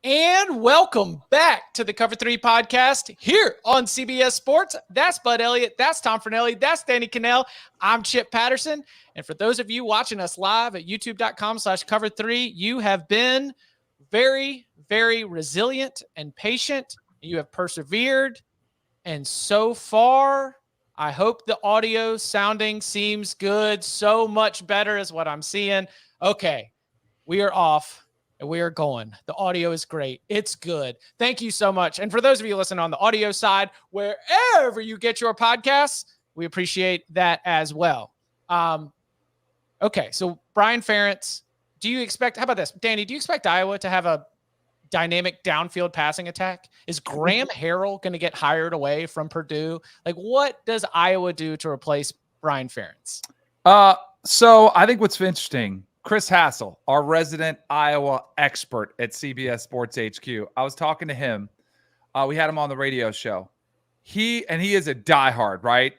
And welcome back to the Cover 3 podcast here on CBS Sports. That's Bud Elliott. That's Tom Fornellis. That's Danny Cannell. I'm Chip Patterson. And for those of you watching us live at youtube.com/cover3, you have been very, very resilient and patient. You have persevered. And so far, I hope the audio sounding seems good. So much better is what I'm seeing. Okay, we are off. And we are going. The audio is great. It's good. Thank you so much. And for those of you listening on the audio side, wherever you get your podcasts, we appreciate that as well. Okay, so Brian Ferentz, do you expect – how about this? Danny, do you expect Iowa to have a dynamic downfield passing attack? Is Graham Harrell going to get hired away from Purdue? Like, what does Iowa do to replace Brian Ferentz? So I think what's interesting – Chris Hassel, our resident Iowa expert at CBS Sports HQ. I was talking to him. We had him on the radio show. He is a diehard, right?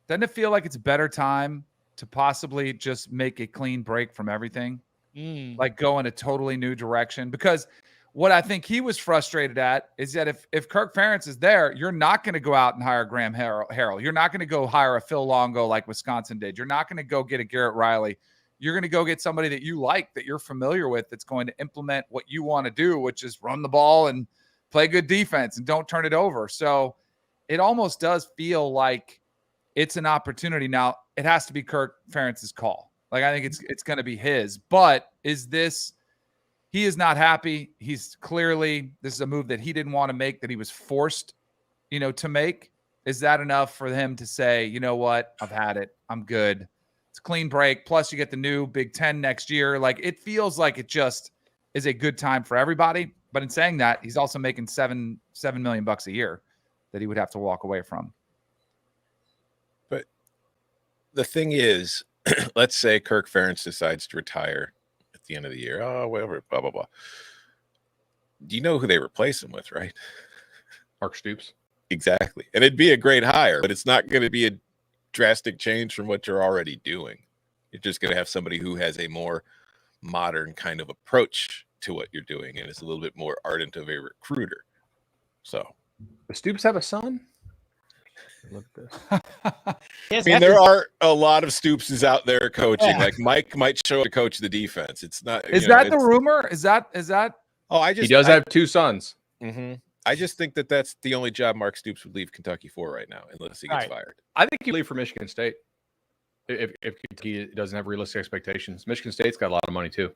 Doesn't it feel like it's a better time to possibly just make a clean break from everything? Like go in a totally new direction? Because what I think he was frustrated at is that if Kirk Ferentz is there, you're not going to go out and hire Graham Harrell. You're not going to go hire a Phil Longo like Wisconsin did. You're not going to go get a Garrett Riley. You're going to go get somebody that you like, that you're familiar with, that's going to implement what you want to do, which is run the ball and play good defense and don't turn it over. So it almost does feel like it's an opportunity. Now, it has to be Kirk Ferentz's call. Like, I think it's going to be his. But he is not happy. He's clearly, this is a move that he didn't want to make, that he was forced, to make. Is that enough for him to say, you know what, I've had it, I'm good? It's a clean break. Plus, you get the new Big Ten next year. Like, it feels like it just is a good time for everybody. But in saying that, he's also making $7 million a year that he would have to walk away from. But the thing is, let's say Kirk Ferentz decides to retire at the end of the year. Oh, whatever, blah, blah, blah. Do you know who they replace him with, right? Mark Stoops. Exactly. And it'd be a great hire, but it's not going to be a drastic change from what you're already doing. You're just going to have somebody who has a more modern kind of approach to what you're doing and is a little bit more ardent of a recruiter. So, does Stoops have a son? Look at this. I mean, there are a lot of Stoopses out there coaching. Yeah. Like Mike might show up to coach the defense. It's not. Is that the rumor? Is that? Oh, he does have two sons. Mm-hmm. I just think that that's the only job Mark Stoops would leave Kentucky for right now, unless he gets fired. I think he'd leave for Michigan State if Kentucky doesn't have realistic expectations. Michigan State's got a lot of money too.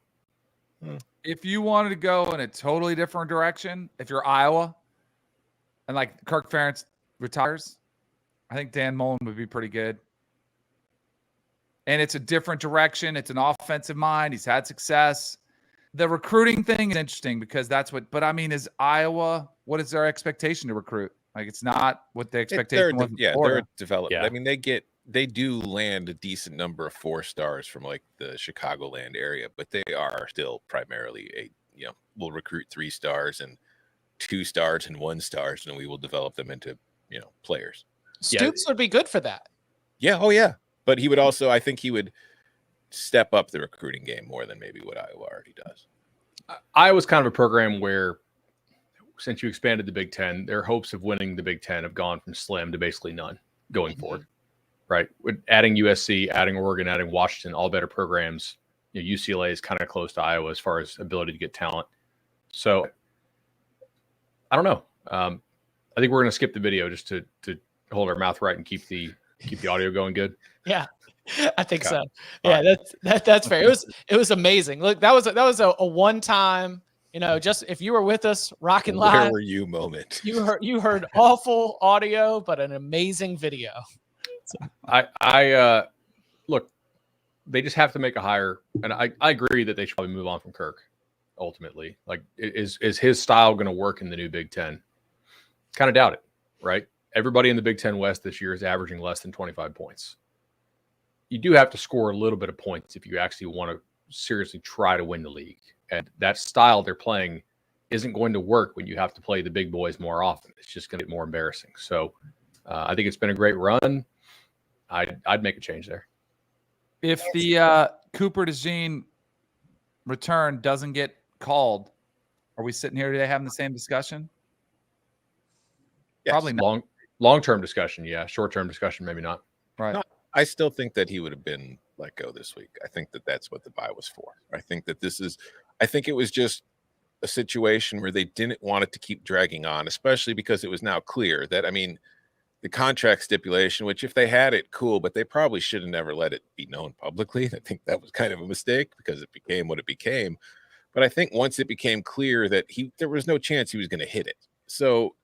If you wanted to go in a totally different direction, if you're Iowa and like Kirk Ferentz retires, I think Dan Mullen would be pretty good. And it's a different direction. It's an offensive mind. He's had success. The recruiting thing is interesting because but I mean, is Iowa, what is their expectation to recruit? Like, it's not what the expectation was. Yeah, they're a development. Yeah. I mean, they do land a decent number of 4-stars from like the Chicagoland area, but they are still primarily we'll recruit 3 stars and 2 stars and 1 stars, and we will develop them into, players. Stoops would be good for that. Yeah. Oh yeah. But he would also, I think he would step up the recruiting game more than maybe what Iowa already does. Iowa's kind of a program where, since you expanded the Big Ten, their hopes of winning the Big Ten have gone from slim to basically none going forward, right? With adding USC, adding Oregon, adding Washington, all better programs. UCLA is kind of close to Iowa as far as ability to get talent. So I don't know. I think we're going to skip the video just to hold our mouth right and keep the audio going good. Yeah. I think so. Yeah, that's fair. It was amazing. Look, that was a one-time, just if you were with us rocking live. Where were you moment? You heard awful audio, but an amazing video. So. I look, they just have to make a hire, and I agree that they should probably move on from Kirk. Ultimately, like, is his style going to work in the new Big Ten? Kind of doubt it, right? Everybody in the Big Ten West this year is averaging less than 25 points. You do have to score a little bit of points if you actually want to seriously try to win the league. And that style they're playing isn't going to work when you have to play the big boys more often. It's just going to get more embarrassing. So I think it's been a great run. I'd make a change there. If the Cooper DeJean return doesn't get called, Are we sitting here today having the same discussion? Yes. Probably not. Long-term discussion, yeah. Short-term discussion, maybe not. Right. No, I still think that he would have been let go this week. I think that that's what the bye was for. I think it was just a situation where they didn't want it to keep dragging on, especially because it was now clear that, the contract stipulation, which if they had it, cool, but they probably should have never let it be known publicly. I think that was kind of a mistake because it became what it became. But I think once it became clear that there was no chance he was going to hit it. So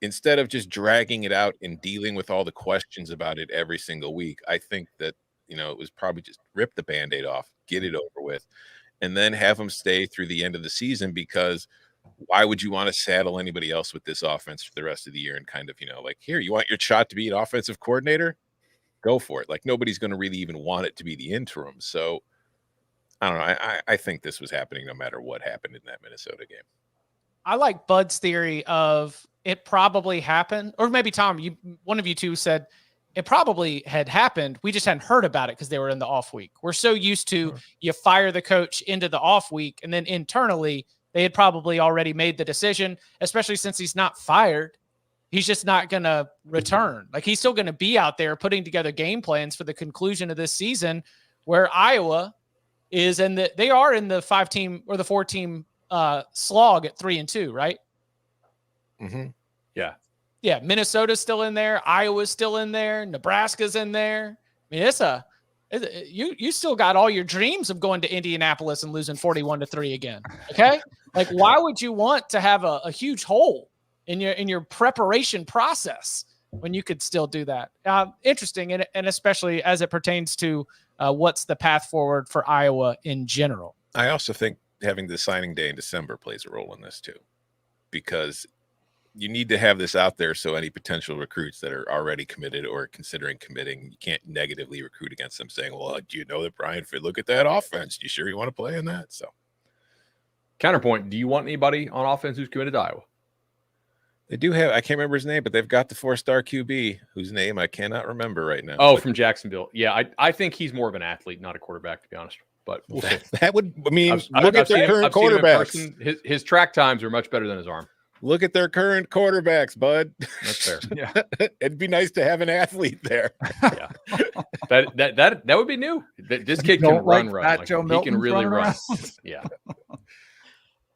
instead of just dragging it out and dealing with all the questions about it every single week, I think that, it was probably just rip the Band-Aid off, get it over with, and then have him stay through the end of the season, because why would you want to saddle anybody else with this offense for the rest of the year and kind of, here, you want your shot to be an offensive coordinator? Go for it. Like, nobody's going to really even want it to be the interim. So I don't know. I think this was happening no matter what happened in that Minnesota game. I like Bud's theory of it probably happened, or maybe Tom, one of you two said it probably had happened. We just hadn't heard about it because they were in the off week. We're so used to you fire the coach into the off week, and then internally they had probably already made the decision, especially since he's not fired. He's just not going to return. Like, he's still going to be out there putting together game plans for the conclusion of this season, where Iowa is they are in the 5-team or the 4-team slog at 3-2, right? Mm-hmm. Yeah. Yeah. Minnesota's still in there. Iowa's still in there. Nebraska's in there. I mean, you still got all your dreams of going to Indianapolis and losing 41-3 again. Okay. Like, why would you want to have a huge hole in your preparation process when you could still do that? Interesting. And especially as it pertains to what's the path forward for Iowa in general. I also think having the signing day in December plays a role in this too, because you need to have this out there so any potential recruits that are already committed or considering committing, you can't negatively recruit against them saying, well, do you know that Brian Fitt, look at that offense? You sure you want to play in that? So counterpoint, do you want anybody on offense who's committed to Iowa? They do have, I can't remember his name, but they've got the 4-star QB whose name I cannot remember right now. Oh, from Jacksonville. Yeah, I think he's more of an athlete, not a quarterback, to be honest. But we'll see. That would, look I've at their current quarterbacks. His track times are much better than his arm. Look at their current quarterbacks, bud. That's fair. Yeah. It'd be nice to have an athlete there. Yeah. That would be new. This kid can run. Like Joe he can really run. Yeah.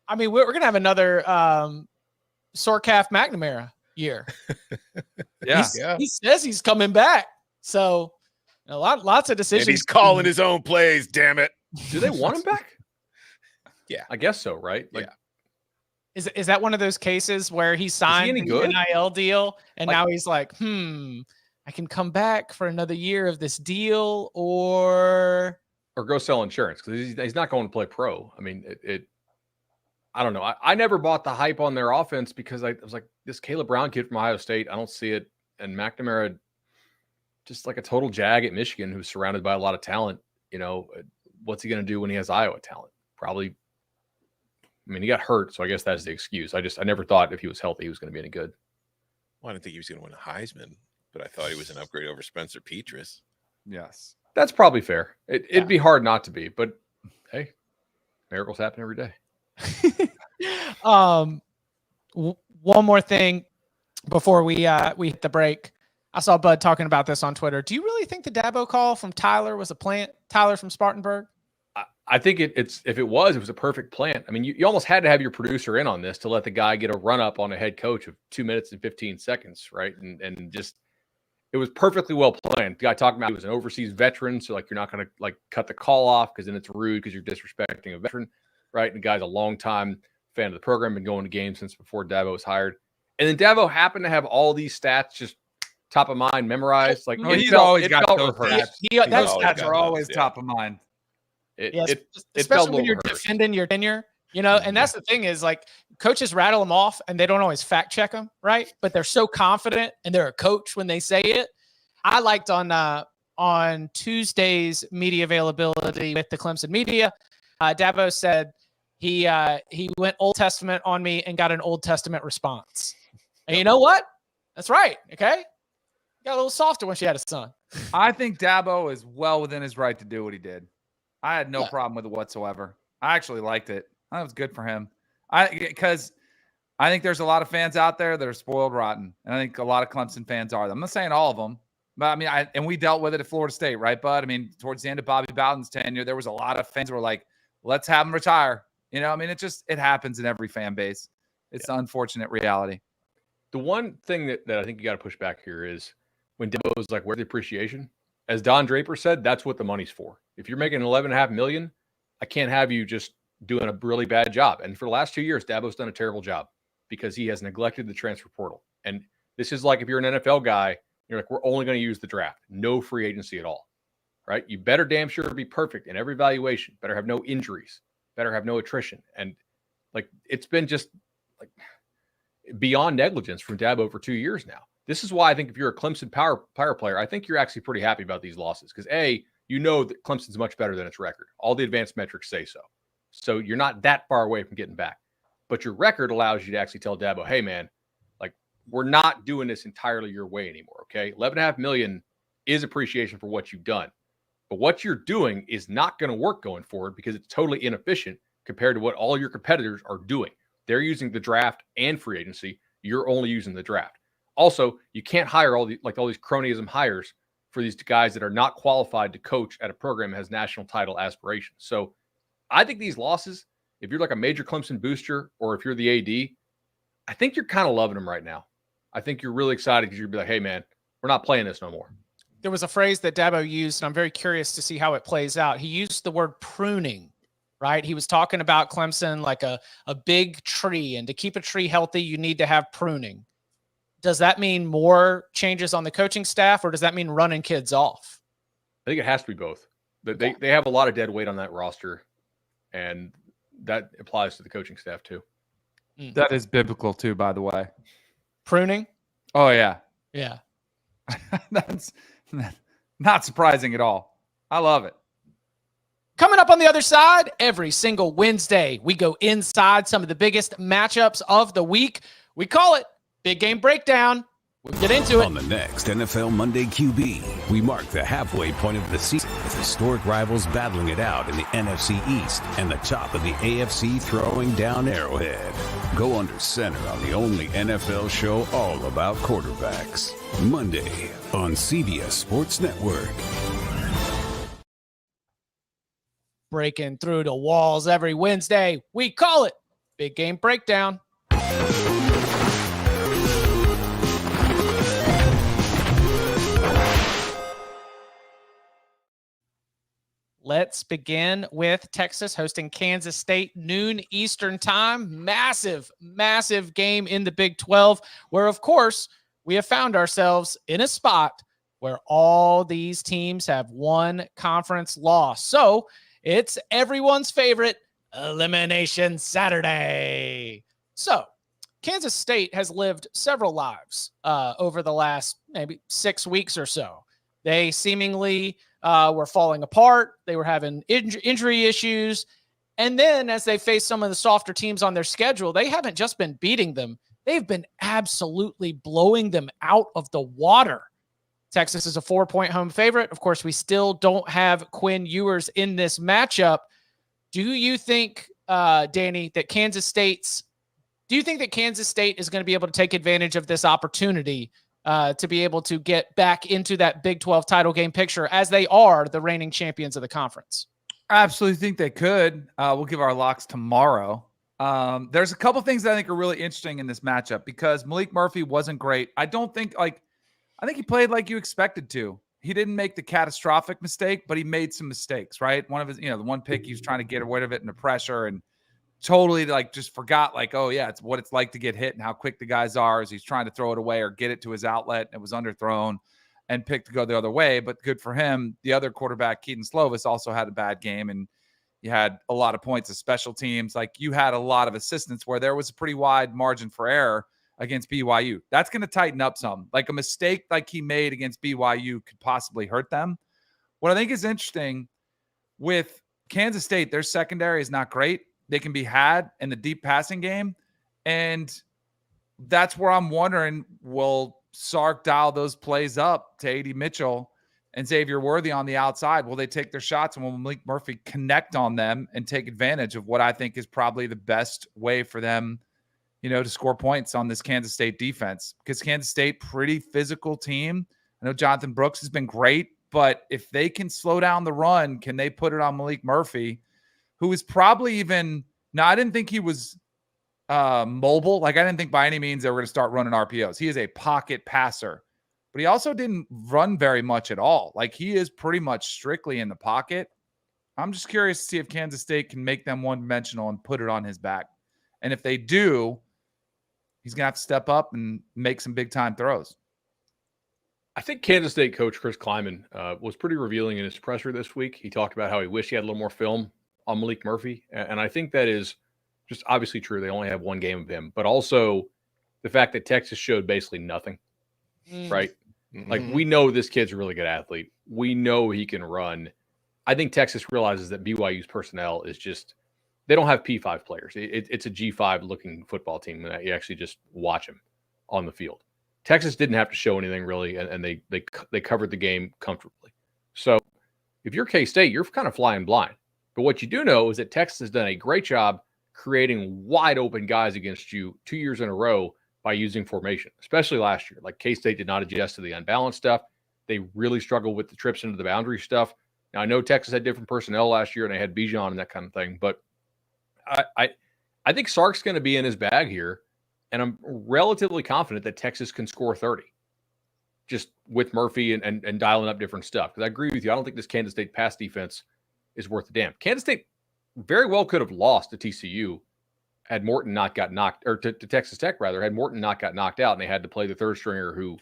I mean, we're going to have another Sorcalf McNamara year. Yeah. He says he's coming back. So lots of decisions. And he's calling his own plays, damn it. Do they want him back? Yeah. I guess so, right? Like, yeah. Is that one of those cases where he signed any the good? NIL deal and now he's like, I can come back for another year of this deal, or go sell insurance, because he's not going to play pro. I mean, I don't know. I never bought the hype on their offense because I was like, this Caleb Brown kid from Ohio State, I don't see it. And McNamara, just like a total jag at Michigan, who's surrounded by a lot of talent. What's he going to do when he has Iowa talent? Probably. I mean, he got hurt, so I guess that's the excuse. I never thought if he was healthy, he was going to be any good. Well, I didn't think he was going to win a Heisman, but I thought he was an upgrade over Spencer Petras. Yes. That's probably fair. It'd be hard not to be, but hey, miracles happen every day. One more thing before we hit the break. I saw Bud talking about this on Twitter. Do you really think the Dabo call from Tyler was a plant? Tyler from Spartanburg? I think if it was a perfect plant. I mean, you almost had to have your producer in on this to let the guy get a run up on a head coach of 2 minutes and 15 seconds, right? And just, it was perfectly well planned. The guy talking about he was an overseas veteran, so like you're not going to like cut the call off because then it's rude because you're disrespecting a veteran, right? And the guy's a longtime fan of the program, been going to games since before Dabo was hired. And then Dabo happened to have all these stats just top of mind, memorized. Like he's always got those stats. Those stats are always top of mind. Especially when you're defending your tenure, and that's the thing is like coaches rattle them off and they don't always fact check them, right? But they're so confident and they're a coach when they say it. I liked on Tuesday's media availability with the Clemson media, Dabo said he went Old Testament on me and got an Old Testament response. And you know what? That's right. Okay. Got a little softer when she had a son. I think Dabo is well within his right to do what he did. I had no problem with it whatsoever. I actually liked it. That was good for him. Because I think there's a lot of fans out there that are spoiled rotten. And I think a lot of Clemson fans are. I'm not saying all of them. But I mean, and we dealt with it at Florida State, right, Bud? I mean, towards the end of Bobby Bowden's tenure, there was a lot of fans who were like, let's have him retire. I mean, it happens in every fan base. It's an unfortunate reality. The one thing that I think you got to push back here is when Dabo was like, where's the appreciation? As Don Draper said, that's what the money's for. If you're making $11.5 million, I can't have you just doing a really bad job. And for the last 2 years, Dabo's done a terrible job because he has neglected the transfer portal. And this is like if you're an NFL guy, you're like, we're only going to use the draft, no free agency at all, right? You better damn sure be perfect in every evaluation, better have no injuries, better have no attrition. And like, it's been just like beyond negligence from Dabo for 2 years now. This is why I think if you're a Clemson power player, I think you're actually pretty happy about these losses because you know that Clemson's much better than its record. All the advanced metrics say so. So you're not that far away from getting back. But your record allows you to actually tell Dabo, hey, man, like we're not doing this entirely your way anymore, okay? $11.5 million is appreciation for what you've done. But what you're doing is not going to work going forward because it's totally inefficient compared to what all your competitors are doing. They're using the draft and free agency. You're only using the draft. Also, you can't hire all these cronyism hires for these guys that are not qualified to coach at a program that has national title aspirations. So I think these losses, if you're like a major Clemson booster or if you're the AD, I think you're kind of loving them right now. I think you're really excited because you'll be like, hey, man, we're not playing this no more. There was a phrase that Dabo used, and I'm very curious to see how it plays out. He used the word pruning, right? He was talking about Clemson like a big tree, and to keep a tree healthy, you need to have pruning. Does that mean more changes on the coaching staff, or does that mean running kids off? I think it has to be both. They have a lot of dead weight on that roster, and that applies to the coaching staff too. That is biblical too, by the way. Pruning? Oh, yeah. Yeah. That's not surprising at all. I love it. Coming up on the other side, every single Wednesday, we go inside some of the biggest matchups of the week. We call it Big Game Breakdown. We'll get into it. On the next NFL Monday QB, we mark the halfway point of the season with historic rivals battling it out in the NFC East and the top of the AFC throwing down Arrowhead. Go under center on the only NFL show all about quarterbacks. Monday on CBS Sports Network. Breaking through the walls every Wednesday, we call it Big Game Breakdown. Let's begin with Texas hosting Kansas State, noon Eastern time. Massive, massive game in the Big 12, where, of course, we have found ourselves in a spot where all these teams have one conference loss. So it's everyone's favorite Elimination Saturday. So Kansas State has lived several lives over the last maybe 6 weeks or so. They seemingly were falling apart. They were having injury issues. And then as they face some of the softer teams on their schedule, they haven't just been beating them. They've been absolutely blowing them out of the water. Texas is a 4-point home favorite. Of course, we still don't have Quinn Ewers in this matchup. Do you think, Danny, that Kansas State is going to be able to take advantage of this opportunity to be able to get back into that Big 12 title game picture as they are the reigning champions of the conference? I absolutely think they could. We'll give our locks tomorrow. There's a couple things that I think are really interesting in this matchup because Malik Murphy wasn't great. I think he played like you expected to. He didn't make the catastrophic mistake, but he made some mistakes, right? One of his, the one pick, he was trying to get rid of it in the pressure and totally just forgot oh yeah, it's what it's like to get hit and how quick the guys are as he's trying to throw it away or get it to his outlet. And it was underthrown and picked to go the other way, but good for him. The other quarterback, Keaton Slovis, also had a bad game, and you had a lot of points of special teams. You had a lot of assistance where there was a pretty wide margin for error against BYU. That's going to tighten up some. A mistake like he made against BYU could possibly hurt them. What I think is interesting with Kansas State, their secondary is not great. They can be had in the deep passing game. And that's where I'm wondering, will Sark dial those plays up to A.D. Mitchell and Xavier Worthy on the outside. Will they take their shots, and will Malik Murphy connect on them and take advantage of what I think is probably the best way for them, to score points on this Kansas State defense? Because Kansas State, pretty physical team. I know Jonathan Brooks has been great, but if they can slow down the run, can they put it on Malik Murphy, who is probably even – now, I didn't think he was mobile. Like, I didn't think by any means they were going to start running RPOs. He is a pocket passer. But he also didn't run very much at all. Like, he is pretty much strictly in the pocket. I'm just curious to see if Kansas State can make them one-dimensional and put it on his back. And if they do, he's going to have to step up and make some big-time throws. I think Kansas State coach Chris Kleiman was pretty revealing in his presser this week. He talked about how he wished he had a little more film on Malik Murphy. And I think that is just obviously true. They only have one game of him. But also the fact that Texas showed basically nothing, right? Like, we know this kid's a really good athlete. We know he can run. I think Texas realizes that BYU's personnel is just, they don't have P5 players. It's a G5 looking football team. And you actually just watch them on the field. Texas didn't have to show anything really. And they covered the game comfortably. So if you're K-State, you're kind of flying blind. But what you do know is that Texas has done a great job creating wide open guys against you 2 years in a row by using formation, especially last year. Like, K-State did not adjust to the unbalanced stuff. They really struggled with the trips into the boundary stuff. Now, I know Texas had different personnel last year and they had Bijan and that kind of thing, but I think Sark's going to be in his bag here, and I'm relatively confident that Texas can score 30 just with Murphy and dialing up different stuff. Because I agree with you. I don't think this Kansas State pass defense is worth a damn. Kansas State very well could have lost to TCU had Morton not got knocked, or to Texas Tech rather, had Morton not got knocked out and they had to play the third stringer who,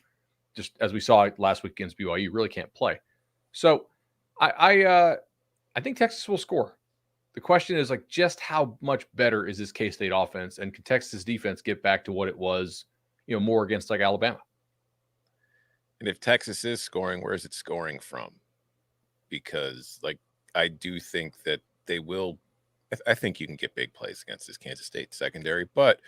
just as we saw last week against BYU, really can't play. So I think Texas will score. The question is, like, just how much better is this K-State offense, and can Texas defense get back to what it was, more against like Alabama? And if Texas is scoring, where is it scoring from? Because, like, I do think that they will. I think you can get big plays against this Kansas State secondary, but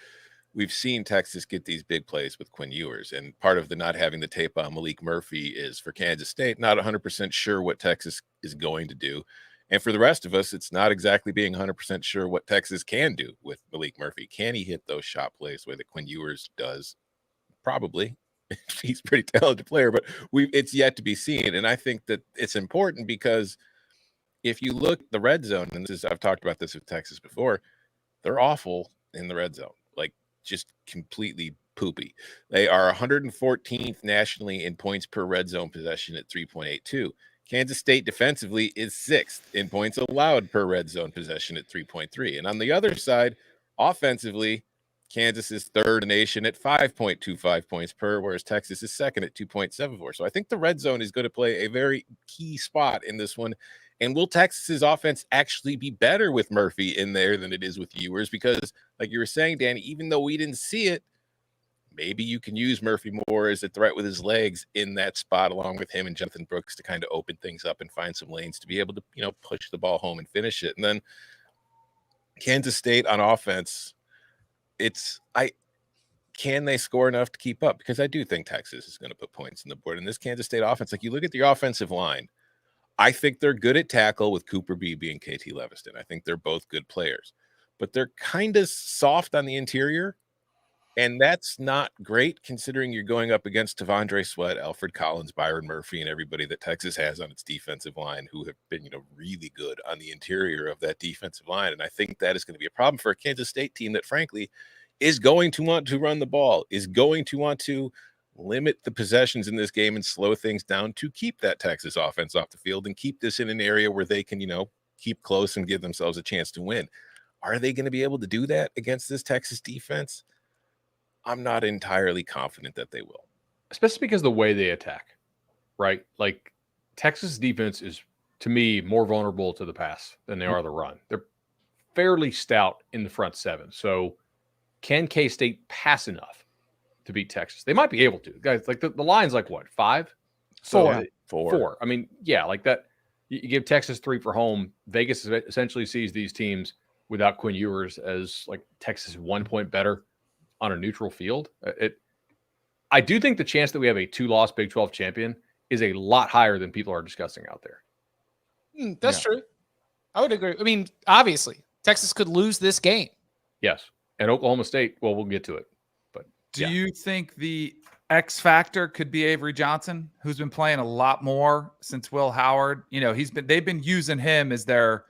we've seen Texas get these big plays with Quinn Ewers. And part of the not having the tape on Malik Murphy is, for Kansas State, not 100% sure what Texas is going to do. And for the rest of us, it's not exactly being 100% sure what Texas can do with Malik Murphy. Can he hit those shot plays the way that Quinn Ewers does? Probably. He's a pretty talented player, but it's yet to be seen. And I think that it's important because if you look at the red zone, and I've talked about this with Texas before, they're awful in the red zone, like just completely poopy. They are 114th nationally in points per red zone possession at 3.82. Kansas State defensively is 6th in points allowed per red zone possession at 3.3. And on the other side, offensively, Kansas is 3rd in the nation at 5.25 points per, whereas Texas is 2nd at 2.74. So I think the red zone is going to play a very key spot in this one. And will Texas's offense actually be better with Murphy in there than it is with Ewers? Because, like you were saying, Danny, even though we didn't see it, maybe you can use Murphy more as a threat with his legs in that spot, along with him and Jonathan Brooks, to kind of open things up and find some lanes to be able to, push the ball home and finish it. And then Kansas State on offense, can they score enough to keep up? Because I do think Texas is going to put points on the board. And this Kansas State offense, like, you look at the offensive line, I think they're good at tackle with Cooper Beebe and KT Leviston. I think they're both good players, but they're kind of soft on the interior. And that's not great considering you're going up against Tavondre Sweat, Alfred Collins, Byron Murphy, and everybody that Texas has on its defensive line who have been, really good on the interior of that defensive line. And I think that is going to be a problem for a Kansas State team that, frankly, is going to want to run the ball, is going to want to limit the possessions in this game and slow things down to keep that Texas offense off the field and keep this in an area where they can, keep close and give themselves a chance to win. Are they going to be able to do that against this Texas defense? I'm not entirely confident that they will. Especially because the way they attack, right? Like, Texas defense is, to me, more vulnerable to the pass than they are the run. They're fairly stout in the front seven. So can K-State pass enough to beat Texas? They might be able to. Guys, like, the line's like what, 5? So 4. I mean, yeah, like that. You give Texas 3 for home. Vegas essentially sees these teams without Quinn Ewers as, like, Texas 1 point better on a neutral field. I do think the chance that we have a 2-loss Big 12 champion is a lot higher than people are discussing out there. That's true. I would agree. I mean, obviously, Texas could lose this game. Yes. And Oklahoma State, well, we'll get to it. But do you think the X factor could be Avery Johnson, who's been playing a lot more since Will Howard? You know, they've been using him as their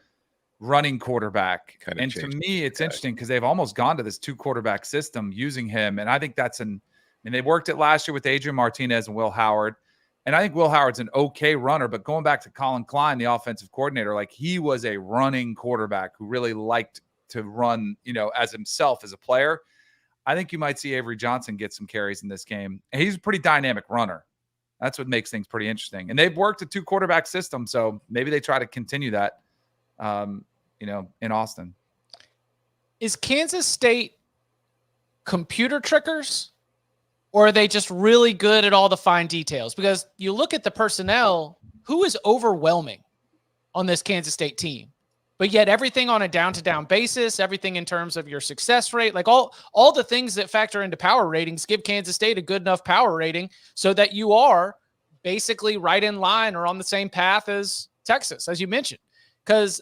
running quarterback. And to me, it's interesting because they've almost gone to this 2-quarterback system using him. And I think they worked it last year with Adrian Martinez and Will Howard. And I think Will Howard's an okay runner, but going back to Colin Klein, the offensive coordinator, like he was a running quarterback who really liked to run, you know, as himself as a player. I think you might see Avery Johnson get some carries in this game. And he's a pretty dynamic runner. That's what makes things pretty interesting. And they've worked a 2-quarterback system, so maybe they try to continue that, you know, in Austin. Is Kansas State computer trickers? Or are they just really good at all the fine details? Because you look at the personnel, who is overwhelming on this Kansas State team? But yet everything on a down-to-down basis, everything in terms of your success rate, like all the things that factor into power ratings give Kansas State a good enough power rating so that you are basically right in line or on the same path as Texas, as you mentioned. Because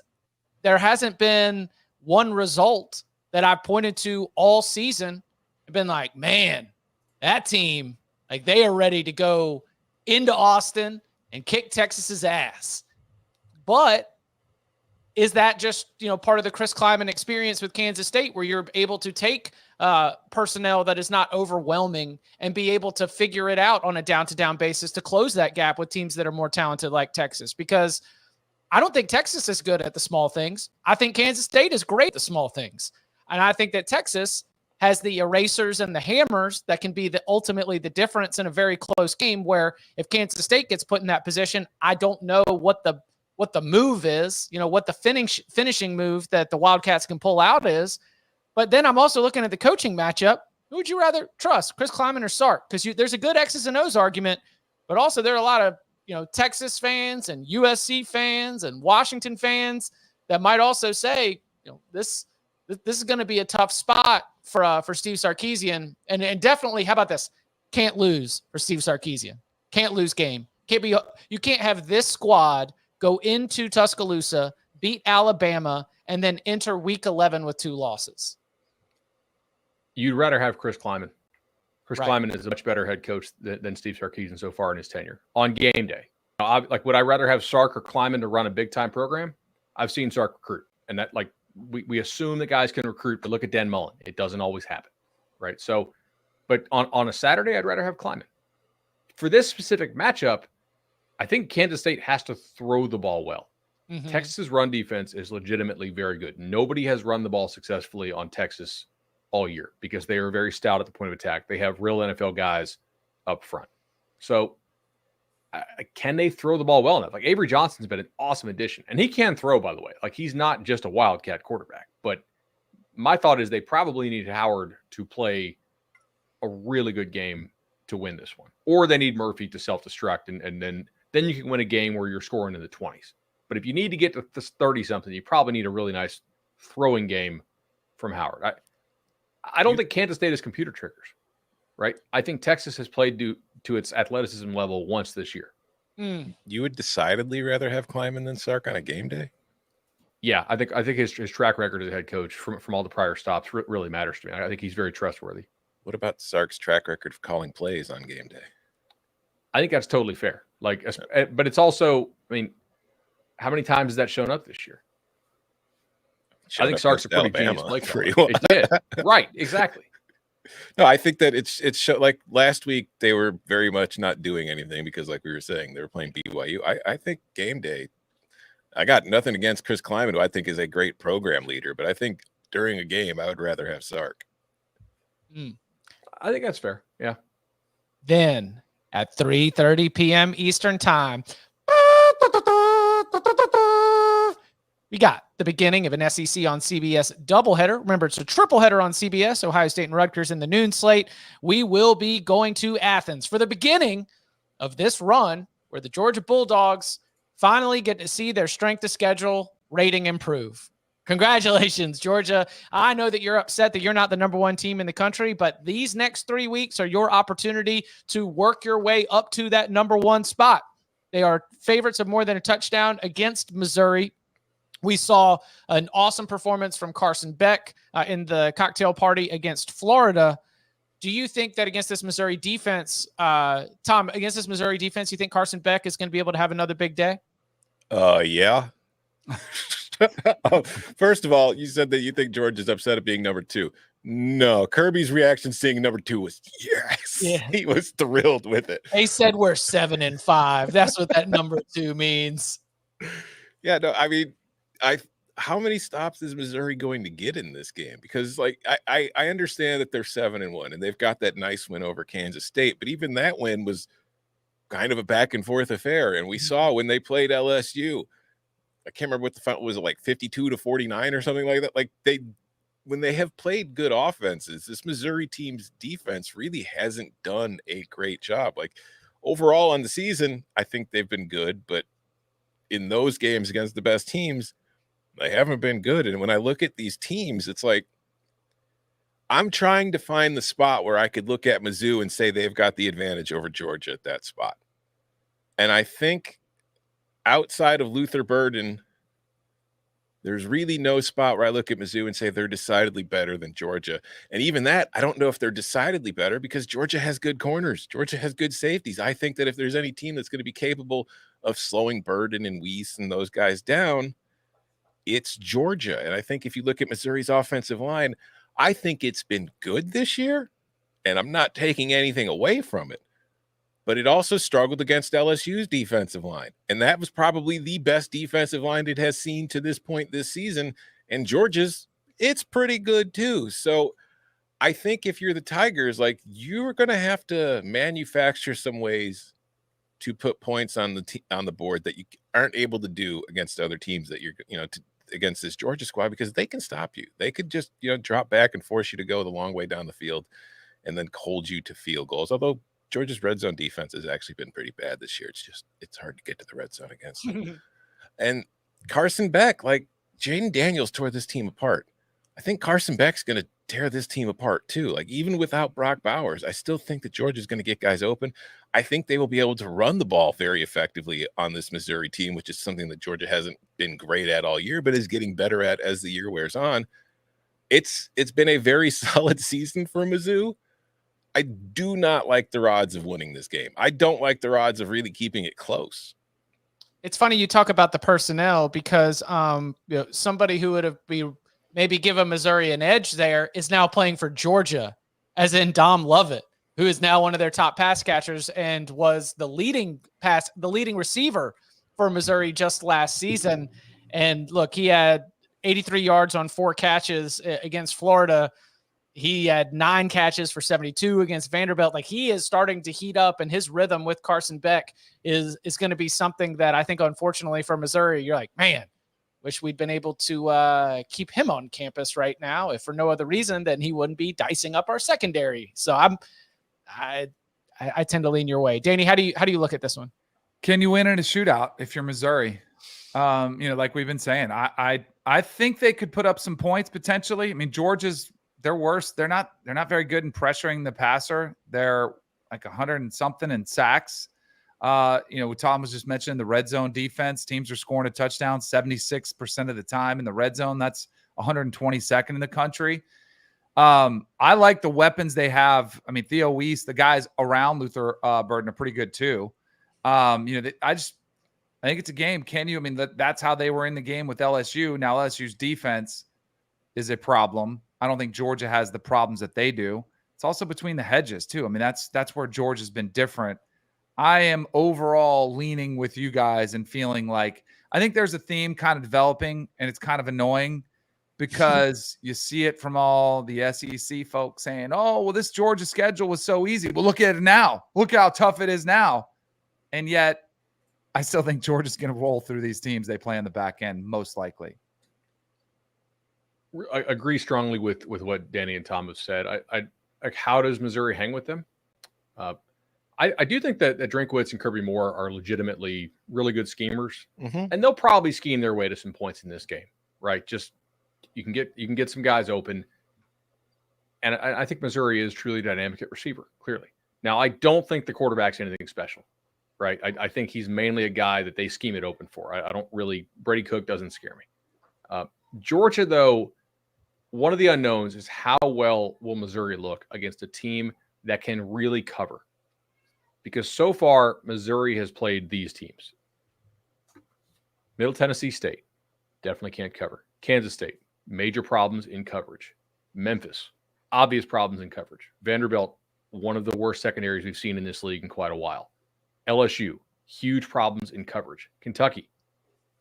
there hasn't been one result that I've pointed to all season. I've been like, man, that team, like they are ready to go into Austin and kick Texas's ass. But is that just, you know, part of the Chris Kleiman experience with Kansas State where you're able to take personnel that is not overwhelming and be able to figure it out on a down-to-down basis to close that gap with teams that are more talented like Texas? Because I don't think Texas is good at the small things. I think Kansas State is great at the small things. And I think that Texas has the erasers and the hammers that can be ultimately the difference in a very close game where if Kansas State gets put in that position, I don't know what the move is, you know, what the finishing move that the Wildcats can pull out is. But then I'm also looking at the coaching matchup. Who would you rather trust, Chris Kleiman or Sark? Because there's a good X's and O's argument, but also there are a lot of, you know, Texas fans and USC fans and Washington fans that might also say, you know, this is going to be a tough spot for Steve Sarkisian. And definitely, how about this? Can't lose for Steve Sarkisian. Can't lose game. You can't have this squad go into Tuscaloosa, beat Alabama, and then enter week 11 with 2 losses. You'd rather have Chris Kleiman. Chris Right. Kleiman is a much better head coach than Steve Sarkisian so far in his tenure. On game day, would I rather have Sark or Kleiman to run a big-time program? I've seen Sark recruit, and that, like, we assume that guys can recruit, but look at Dan Mullen. It doesn't always happen, right? So, but on a Saturday, I'd rather have Kleiman. For this specific matchup, I think Kansas State has to throw the ball well. Mm-hmm. Texas's run defense is legitimately very good. Nobody has run the ball successfully on Texas all year because they are very stout at the point of attack. They have real NFL guys up front. So can they throw the ball well enough? Like Avery Johnson's been an awesome addition, and he can throw, by the way. Like he's not just a Wildcat quarterback, but my thought is they probably need Howard to play a really good game to win this one, or they need Murphy to self-destruct, and then you can win a game where you're scoring in the 20s. But if you need to get to 30-something, you probably need a really nice throwing game from Howard. I don't think Kansas State is computer triggers, right? I think Texas has played to its athleticism level once this year. You would decidedly rather have Kleiman than Sark on a game day? Yeah, I think his track record as a head coach from all the prior stops really matters to me. I think he's very trustworthy. What about Sark's track record of calling plays on game day? I think that's totally fair. Like, but it's also, I mean, how many times has that shown up this year? I think Sark's a pretty genius play caller. Well. It did. Right, exactly. No, I think that it's like last week they were very much not doing anything because, like we were saying, they were playing BYU. I think game day, I got nothing against Chris Kleiman, who I think is a great program leader, but I think during a game I would rather have Sark. I think that's fair. Yeah. Then at 3:30 p.m. Eastern time, we got the beginning of an SEC on CBS doubleheader. Remember, it's a triple header on CBS, Ohio State and Rutgers in the noon slate. We will be going to Athens for the beginning of this run where the Georgia Bulldogs finally get to see their strength of schedule rating improve. Congratulations, Georgia. I know that you're upset that you're not the number 1 team in the country, but these next 3 weeks are your opportunity to work your way up to that number 1 spot. They are favorites of more than a touchdown against Missouri. We saw an awesome performance from Carson Beck in the cocktail party against Florida. Do you think that against this Missouri defense, Tom, against this Missouri defense, you think Carson Beck is going to be able to have another big day? Yeah. First of all, you said that you think George is upset at being number 2. No, Kirby's reaction seeing number 2 was yes. Yeah. He was thrilled with it. They said we're 7-5. That's what that number 2 means. Yeah, no, I mean, how many stops is Missouri going to get in this game? Because like I understand that they're 7-1 and they've got that nice win over Kansas State, but even that win was kind of a back and forth affair. And we saw when they played LSU, I can't remember what the final was, it like 52-49 or something like that. Like when they have played good offenses, this Missouri team's defense really hasn't done a great job. Like overall on the season, I think they've been good, but in those games against the best teams, they haven't been good. And when I look at these teams, it's like I'm trying to find the spot where I could look at Mizzou and say they've got the advantage over Georgia at that spot. And I think outside of Luther Burden, there's really no spot where I look at Mizzou and say they're decidedly better than Georgia. And even that, I don't know if they're decidedly better because Georgia has good corners. Georgia has good safeties. I think that if there's any team that's going to be capable of slowing Burden and Weiss and those guys down, it's Georgia. And I think if you look at Missouri's offensive line, I think it's been good this year, and I'm not taking anything away from it. But it also struggled against LSU's defensive line. And that was probably the best defensive line it has seen to this point this season. And Georgia's, it's pretty good too. So I think if you're the Tigers, like you're going to have to manufacture some ways to put points on the board that you aren't able to do against other teams that you're, against this Georgia squad, because they can stop you. They could just, drop back and force you to go the long way down the field and then hold you to field goals. Although Georgia's red zone defense has actually been pretty bad this year. It's hard to get to the red zone against them. And Carson Beck, like Jaden Daniels tore this team apart. I think Carson Beck's going to tear this team apart too. Like even without Brock Bowers, I still think that Georgia's going to get guys open. I think they will be able to run the ball very effectively on this Missouri team, which is something that Georgia hasn't been great at all year, but is getting better at as the year wears on. It's been a very solid season for Mizzou. I do not like the odds of winning this game. I don't like the odds of really keeping it close. It's funny you talk about the personnel because somebody who would have maybe given Missouri an edge there is now playing for Georgia, as in Dom Lovett, who is now one of their top pass catchers and was the leading receiver for Missouri just last season. And look, he had 83 yards on 4 catches against Florida. He had 9 catches for 72 against Vanderbilt. Like he is starting to heat up, and his rhythm with Carson Beck is going to be something that I think, unfortunately for Missouri, you're like, man, wish we'd been able to keep him on campus right now, if for no other reason than he wouldn't be dicing up our secondary. So I tend to lean your way. Danny, how do you look at this one? Can you win in a shootout if you're Missouri? Like we've been saying, I think they could put up some points potentially. I mean, Georgia's, they're worse. They're not very good in pressuring the passer. They're like 100 and something in sacks. Tom was just mentioning the red zone defense. Teams are scoring a touchdown 76% of the time in the red zone. That's 122nd in the country. I like the weapons they have. I mean, Theo Weiss, the guys around Luther Burden are pretty good too. I think it's a game. That's how they were in the game with LSU. Now LSU's defense is a problem. I don't think Georgia has the problems that they do. It's also between the hedges too. I mean, that's where Georgia's been different. I am overall leaning with you guys and feeling like I think there's a theme kind of developing, and it's kind of annoying because you see it from all the SEC folks saying, oh, well, this Georgia schedule was so easy. Well, look at it now. Look how tough it is now. And yet I still think Georgia's going to roll through these teams they play on the back end, most likely. I agree strongly with what Danny and Tom have said. I like, how does Missouri hang with them? I do think that Drinkwitz and Kirby Moore are legitimately really good schemers, and they'll probably scheme their way to some points in this game, right? Just you can get some guys open, and I think Missouri is truly dynamic at receiver. Clearly, now I don't think the quarterback's anything special. right? I think he's mainly a guy that they scheme it open for. I don't really – Brady Cook doesn't scare me. Georgia, though, one of the unknowns is how well will Missouri look against a team that can really cover. Because so far, Missouri has played these teams. Middle Tennessee State, definitely can't cover. Kansas State, major problems in coverage. Memphis, obvious problems in coverage. Vanderbilt, one of the worst secondaries we've seen in this league in quite a while. LSU, huge problems in coverage. Kentucky,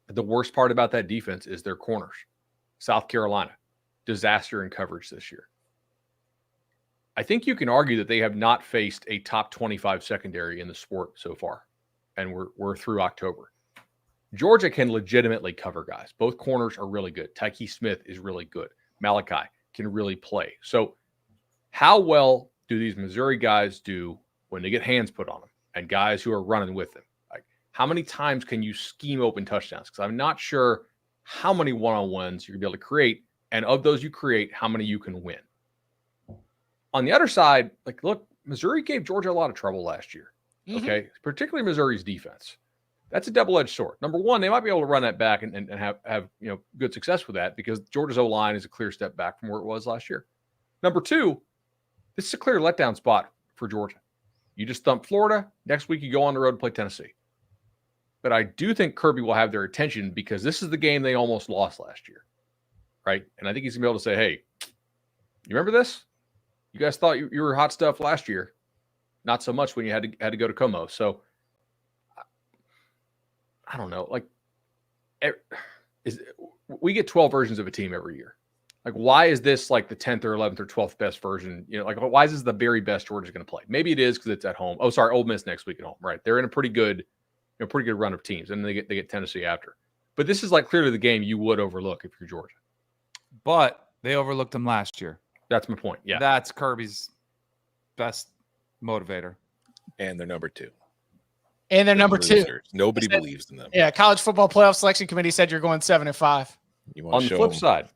the worst part about that defense is their corners. South Carolina, disaster in coverage this year. I think you can argue that they have not faced a top 25 secondary in the sport so far, and we're through October. Georgia can legitimately cover guys. Both corners are really good. Tyke Smith is really good. Malachi can really play. So how well do these Missouri guys do when they get hands put on them and guys who are running with them? Like, how many times can you scheme open touchdowns? Because I'm not sure how many one-on-ones you're going to be able to create, and of those you create, how many you can win. On the other side, like, look, Missouri gave Georgia a lot of trouble last year, okay? Particularly Missouri's defense. That's a double-edged sword. Number one, they might be able to run that back and have good success with that because Georgia's O-line is a clear step back from where it was last year. Number two, this is a clear letdown spot for Georgia. You just thump Florida. Next week, you go on the road to play Tennessee. But I do think Kirby will have their attention because this is the game they almost lost last year, right? And I think he's going to be able to say, hey, you remember this? You guys thought you were hot stuff last year. Not so much when you had to go to Como. So, I don't know. Like, we get 12 versions of a team every year. Like, why is this like the 10th or 11th or 12th best version? Like, why is this the very best Georgia's going to play? Maybe it is because it's at home. Oh, sorry, Ole Miss next week at home. Right, they're in a pretty good run of teams, and they get Tennessee after. But this is like clearly the game you would overlook if you're Georgia. But they overlooked them last year. That's my point. Yeah, that's Kirby's best motivator, and they're number two. And they're number two. Nobody believes in them. Yeah, College Football Playoff Selection Committee said you're going 7-5. On the flip side,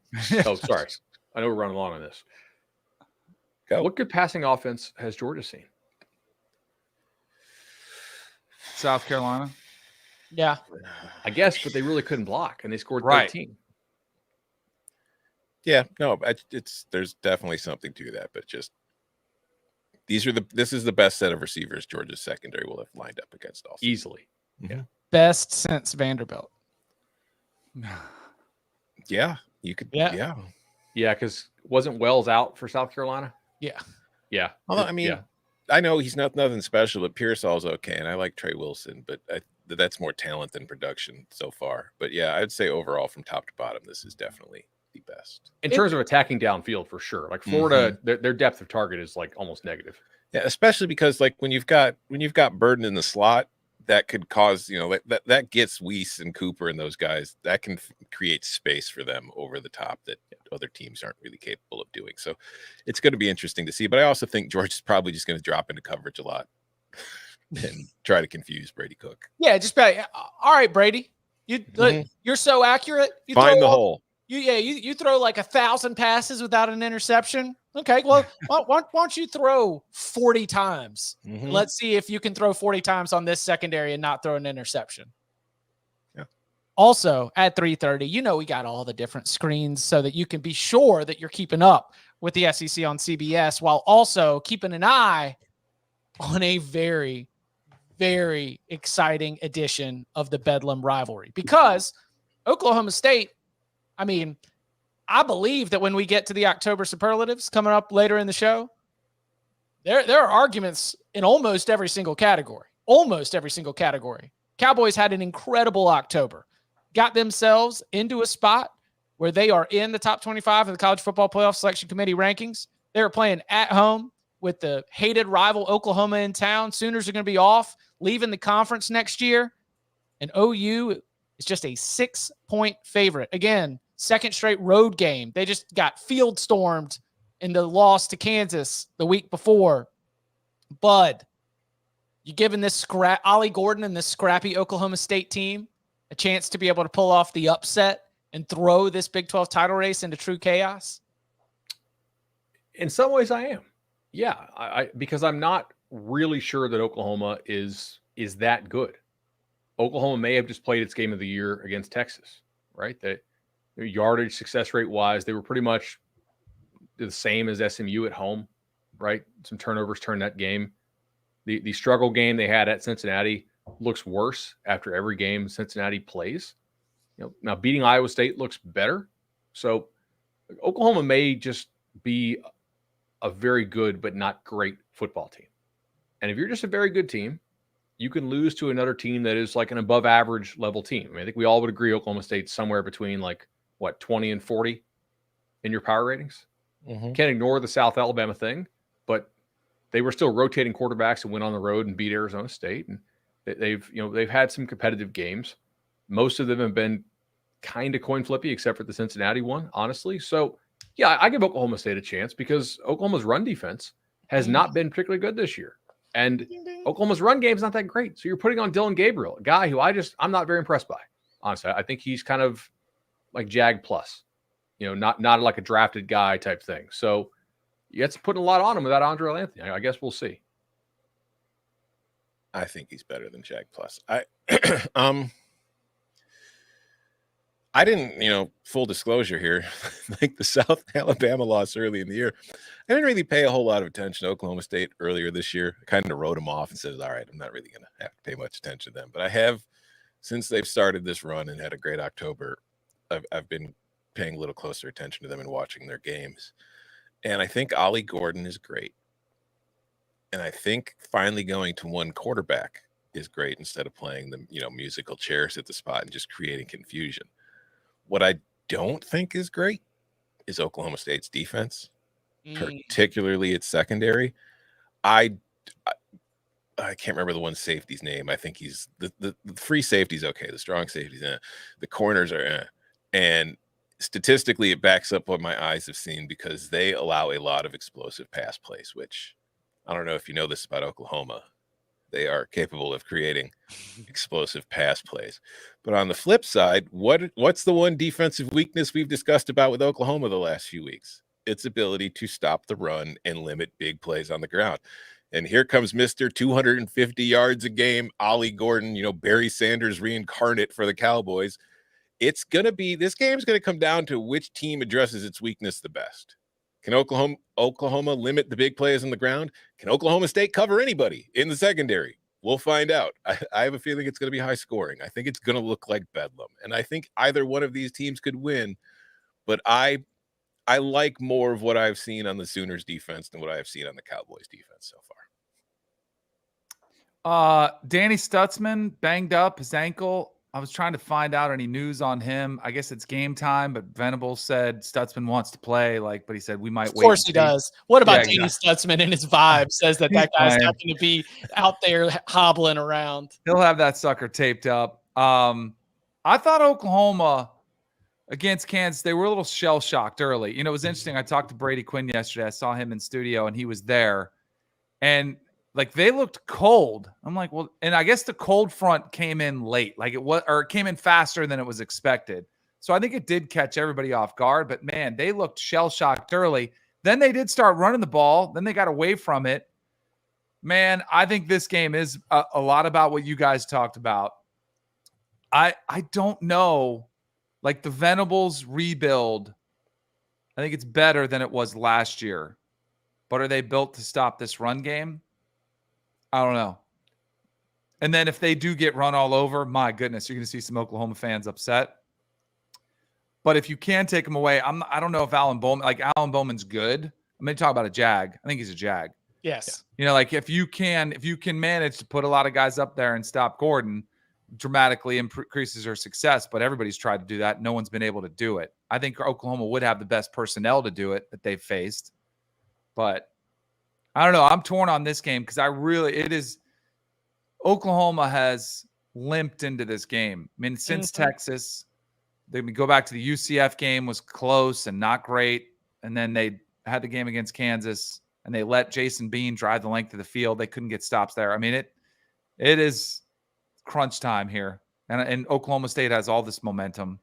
oh, sorry. I know we're running long on this. Go. What good passing offense has Georgia seen? South Carolina. Yeah. I guess, but they really couldn't block, and they scored 13. Yeah, no, there's definitely something to that, but just this is the best set of receivers Georgia's secondary will have lined up against also. Easily. Mm-hmm. Yeah. Best since Vanderbilt. Yeah, you could. Yeah, because wasn't Wells out for South Carolina? Yeah. Although, I mean, I know he's nothing special, but Pearsall's okay, and I like Trey Wilson, but that's more talent than production so far. But yeah, I'd say overall, from top to bottom, this is definitely the best in terms of attacking downfield for sure. Like Florida, their depth of target is like almost negative. Yeah, especially because like when you've got Burden in the slot, that could cause that gets Weiss and Cooper and those guys, that can create space for them over the top that other teams aren't really capable of doing. So it's going to be interesting to see. But I also think George is probably just going to drop into coverage a lot and try to confuse Brady Cook. Yeah, just be like, all right, Brady, you're so accurate. You find the hole. You throw like 1,000 passes without an interception. Okay, well, why don't you throw 40 times? Mm-hmm. Let's see if you can throw 40 times on this secondary and not throw an interception. Yeah. Also, at 3:30, we got all the different screens so that you can be sure that you're keeping up with the SEC on CBS while also keeping an eye on a very, very exciting edition of the Bedlam rivalry. Because Oklahoma State, I believe that when we get to the October Superlatives coming up later in the show, there are arguments in almost every single category. Almost every single category. Cowboys had an incredible October. Got themselves into a spot where they are in the top 25 of the College Football Playoff Selection Committee rankings. They are playing at home with the hated rival Oklahoma in town. Sooners are going to be off, leaving the conference next year. And OU is just a 6-point favorite. Again, second straight road game. They just got field stormed in the loss to Kansas the week before. Bud, you giving this Ollie Gordon and this scrappy Oklahoma State team a chance to be able to pull off the upset and throw this Big 12 title race into true chaos? In some ways I am. Yeah, because I'm not really sure that Oklahoma is is that good. Oklahoma may have just played its game of the year against Texas, right? Their yardage success rate wise, they were pretty much the same as SMU at home, right? Some turnovers turned that game. The struggle game they had at Cincinnati looks worse after every game Cincinnati plays. Now beating Iowa State looks better. So Oklahoma may just be a very good but not great football team. And if you're just a very good team, you can lose to another team that is like an above average level team. I mean, I think we all would agree Oklahoma State's somewhere between 20 and 40 in your power ratings. Mm-hmm. Can't ignore the South Alabama thing, but they were still rotating quarterbacks and went on the road and beat Arizona State. And they've had some competitive games. Most of them have been kind of coin flippy, except for the Cincinnati one, honestly. So yeah, I give Oklahoma State a chance because Oklahoma's run defense has not been particularly good this year. And Oklahoma's run game is not that great. So you're putting on Dylan Gabriel, a guy who I'm not very impressed by. Honestly, I think he's kind of like Jag plus, not like a drafted guy type thing. So it's putting a lot on him without Andre Anthony. I guess we'll see. I think he's better than Jag plus. I didn't, full disclosure here, like the South Alabama loss early in the year, I didn't really pay a whole lot of attention to Oklahoma State earlier this year. I kind of wrote them off and said, all right, I'm not really going to have to pay much attention to them. But I have, since they've started this run and had a great October, I've been paying a little closer attention to them and watching their games. And I think Ollie Gordon is great. And I think finally going to one quarterback is great instead of playing the, musical chairs at the spot and just creating confusion. What I don't think is great is Oklahoma State's defense, particularly its secondary. I can't remember the one safety's name. I think he's the free safety's okay. The strong safety's the corners are and statistically it backs up what my eyes have seen because they allow a lot of explosive pass plays, which I don't know if you know this about Oklahoma. They are capable of creating explosive pass plays. But on the flip side, what's the one defensive weakness we've discussed about with Oklahoma the last few weeks? Its ability to stop the run and limit big plays on the ground. And here comes Mr. 250 yards a game, Ollie Gordon, Barry Sanders reincarnate for the Cowboys. This game's going to come down to which team addresses its weakness the best. Can Oklahoma limit the big plays on the ground? Can Oklahoma State cover anybody in the secondary? We'll find out. I have a feeling it's going to be high scoring. I think it's going to look like Bedlam. And I think either one of these teams could win. But I like more of what I've seen on the Sooners defense than what I've seen on the Cowboys defense so far. Danny Stutzman banged up his ankle. I was trying to find out any news on him. I guess it's game time, but Venables said Stutzman wants to play, but he said we might wait. Of course he does. What about Danny exactly. Stutzman and his vibe says that guy's not going to be out there hobbling around. He'll have that sucker taped up. I thought Oklahoma against Kansas, they were a little shell-shocked early. It was interesting. I talked to Brady Quinn yesterday. I saw him in studio, and he was there. And they looked cold. I'm like, well, and I guess the cold front came in late, it came in faster than it was expected. So I think it did catch everybody off guard, but man, they looked shell-shocked early. Then they did start running the ball. Then they got away from it. Man, I think this game is a lot about what you guys talked about. I don't know, the Venables rebuild, I think it's better than it was last year, but are they built to stop this run game? I don't know. And then if they do get run all over, my goodness, you're going to see some Oklahoma fans upset. But if you can take them away, I don't know if Alan Bowman's good. I'm going to talk about a Jag. I think he's a Jag. Yes. If you can manage to put a lot of guys up there and stop Gordon, dramatically increases their success. But everybody's tried to do that. No one's been able to do it. I think Oklahoma would have the best personnel to do it that they've faced. But I don't know. I'm torn on this game because Oklahoma has limped into this game. I mean, since Texas, they go back to the UCF game was close and not great. And then they had the game against Kansas and they let Jason Bean drive the length of the field. They couldn't get stops there. I mean, it is crunch time here. And Oklahoma State has all this momentum.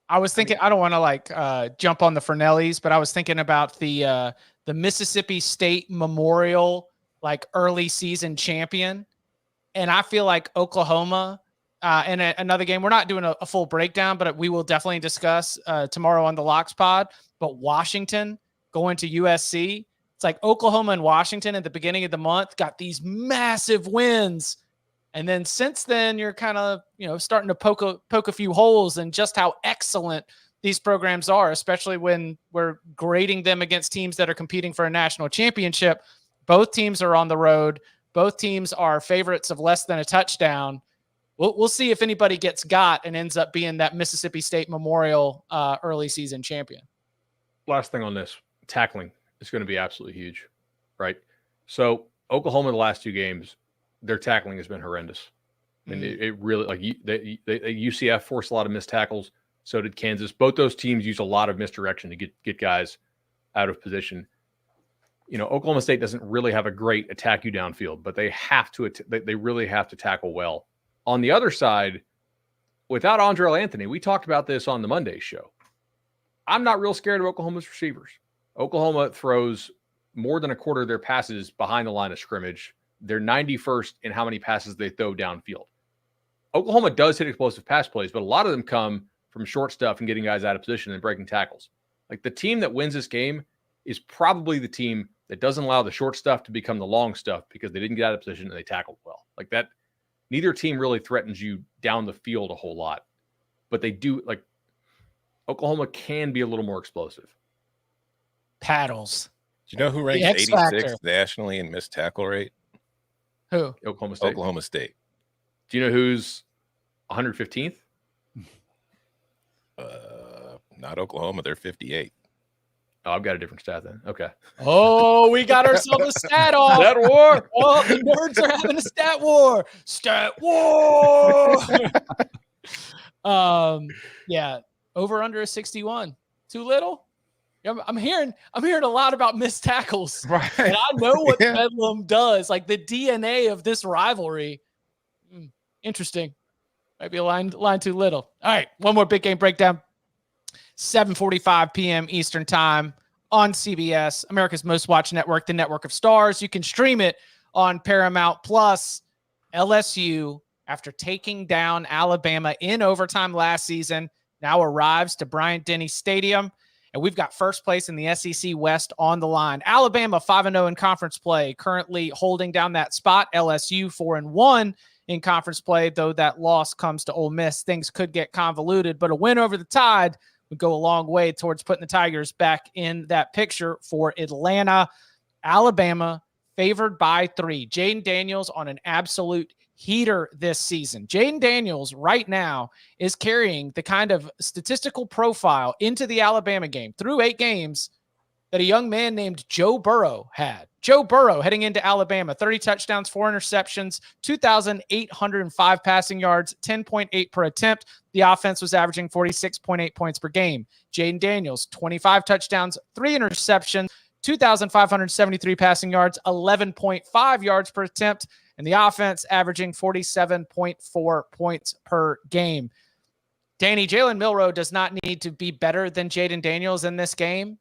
I was thinking, I don't want to jump on the Fornellis, but I was thinking about the Mississippi State Memorial, early season champion. And I feel like Oklahoma in another game, we're not doing a full breakdown, but we will definitely discuss tomorrow on the Locks Pod. But Washington going to USC, it's like Oklahoma and Washington at the beginning of the month got these massive wins. And then since then, you're kind of, starting to poke a few holes in just how excellent these programs are, especially when we're grading them against teams that are competing for a national championship. Both teams are on the road. Both teams are favorites of less than a touchdown. We'll see if anybody gets got and ends up being that Mississippi State Memorial early season champion. Last thing on this, tackling is going to be absolutely huge, right? So Oklahoma, the last 2 games, their tackling has been horrendous. I mean, it really, like, UCF forced a lot of missed tackles. So did Kansas. Both those teams use a lot of misdirection to get guys out of position. Oklahoma State doesn't really have a great attack you downfield, but they have to. They really have to tackle well. On the other side, without Andrell Anthony, we talked about this on the Monday show. I'm not real scared of Oklahoma's receivers. Oklahoma throws more than a quarter of their passes behind the line of scrimmage. They're 91st in how many passes they throw downfield. Oklahoma does hit explosive pass plays, but a lot of them come from short stuff and getting guys out of position and breaking tackles. Like, the team that wins this game is probably the team that doesn't allow the short stuff to become the long stuff because they didn't get out of position and they tackled well. Like that, neither team really threatens you down the field a whole lot, but they do. Like, Oklahoma can be a little more explosive. Paddles. Do you know who ranks 86th nationally in missed tackle rate? Who? Oklahoma State. Oklahoma State. Do you know who's 115th? Not Oklahoma. They're 58. Oh, I've got a different stat then. Okay. Oh, we got ourselves a stat off. Stat war. Oh, the nerds are having a stat war. Stat war. Yeah. Over under a 61. Too little? I'm hearing a lot about missed tackles. Right. And I know what Bedlam does. Like, the DNA of this rivalry. Interesting. Might be a line too little. All right. One more big game breakdown. 7:45 p.m. Eastern time on CBS, America's most watched network, the network of stars. You can stream it on Paramount Plus. LSU, after taking down Alabama in overtime last season, now arrives to Bryant-Denny Stadium. And we've got first place in the SEC West on the line. Alabama 5-0 in conference play, currently holding down that spot. LSU 4-1 in conference play, though that loss comes to Ole Miss. Things could get convoluted, but a win over the Tide would go a long way towards putting the Tigers back in that picture for Atlanta. Alabama favored by 3. Jaden Daniels on an absolute heater this season. Jaden Daniels right now is carrying the kind of statistical profile into the Alabama game through 8 games that a young man named Joe Burrow had. Joe Burrow heading into Alabama, 30 touchdowns, 4 interceptions, 2,805 passing yards, 10.8 per attempt. The offense was averaging 46.8 points per game. Jaden Daniels, 25 touchdowns, 3 interceptions, 2,573 passing yards, 11.5 yards per attempt, and the offense averaging 47.4 points per game. Danny, Jalen Milroe does not need to be better than Jaden Daniels in this game,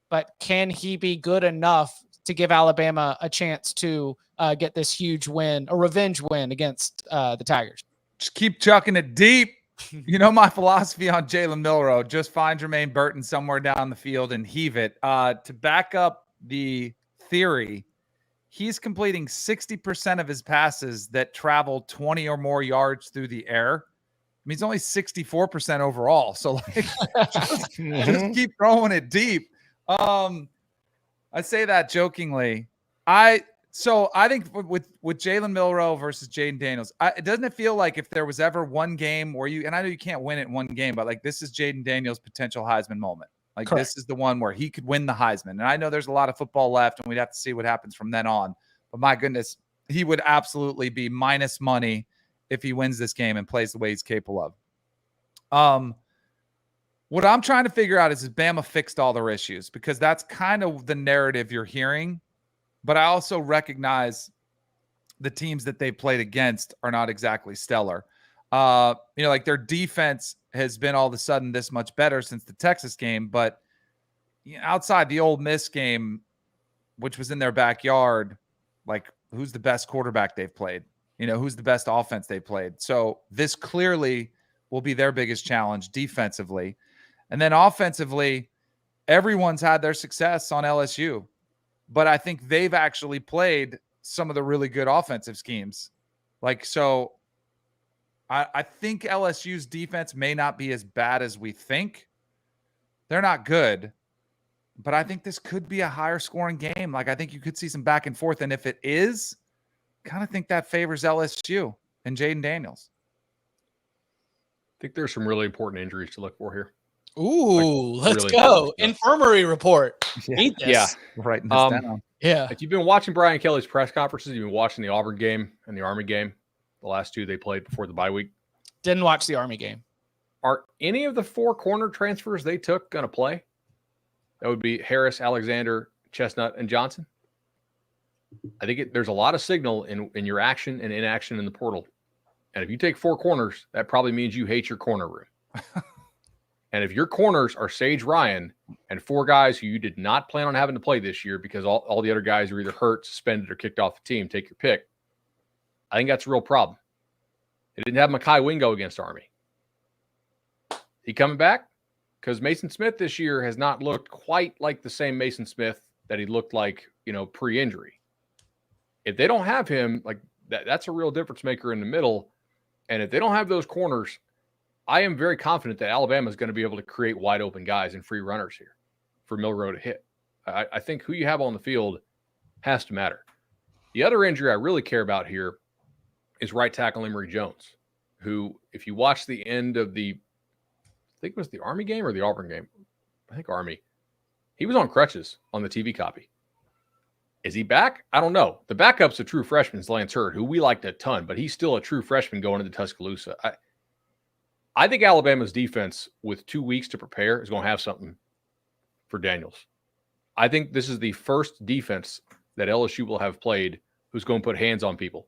but can he be good enough to give Alabama a chance to get this huge win, a revenge win against the Tigers? Just keep chucking it deep. You know my philosophy on Jalen Milroe. Just find Jermaine Burton somewhere down the field and heave it. To back up the theory, he's completing 60% of his passes that travel 20 or more yards through the air. I mean, he's only 64% overall. So, like, just keep throwing it deep. I say that jokingly. I think with Jalen Milroe versus Jaden Daniels, doesn't it feel like if there was ever one game where and I know you can't win it in one game, but like this is Jaden Daniels' potential Heisman moment. Like Correct. This is the one where he could win the Heisman. And I know there's a lot of football left and we'd have to see what happens from then on. But my goodness, he would absolutely be minus money if he wins this game and plays the way he's capable of. What I'm trying to figure out is Bama fixed all their issues, because that's kind of the narrative you're hearing. But I also recognize the teams that they played against are not exactly stellar. Like their defense has been all of a sudden this much better since the Texas game. But outside the Ole Miss game, which was in their backyard, like who's the best quarterback they've played? who's the best offense they played. So this clearly will be their biggest challenge defensively. And then offensively, everyone's had their success on LSU, but I think they've actually played some of the really good offensive schemes. So I think LSU's defense may not be as bad as we think. They're not good, but I think this could be a higher scoring game. I think you could see some back and forth. And if it is, kind of think that favors LSU and Jaden Daniels. I think there's some really important injuries to look for here. Ooh, let's really go. Infirmary report. Need this. Yeah. Writing this down. Yeah. If you've been watching Brian Kelly's press conferences, you've been watching the Auburn game and the Army game, the last two they played before the bye week. Didn't watch the Army game. Are any of the 4 corner transfers they took going to play? That would be Harris, Alexander, Chestnut, and Johnson. I think there's a lot of signal in your action and inaction in the portal. And if you take 4 corners, that probably means you hate your corner room. And if your corners are Sage Ryan and 4 guys who you did not plan on having to play this year because all the other guys are either hurt, suspended, or kicked off the team, take your pick. I think that's a real problem. They didn't have Mekhi Wingo against Army. He coming back? Because Mason Smith this year has not looked quite like the same Mason Smith that he looked like, pre-injury. If they don't have him, that's a real difference maker in the middle. And if they don't have those corners, I am very confident that Alabama is going to be able to create wide open guys and free runners here for Milroe to hit. I think who you have on the field has to matter. The other injury I really care about here is right tackle Emory Jones, who, if you watch the end of I think it was the Army game or the Auburn game. I think Army. He was on crutches on the TV copy. Is he back? I don't know. The backup's a true freshman, is Lance Hurd, who we liked a ton, but he's still a true freshman going into Tuscaloosa. I think Alabama's defense, with 2 weeks to prepare, is going to have something for Daniels. I think this is the first defense that LSU will have played who's going to put hands on people.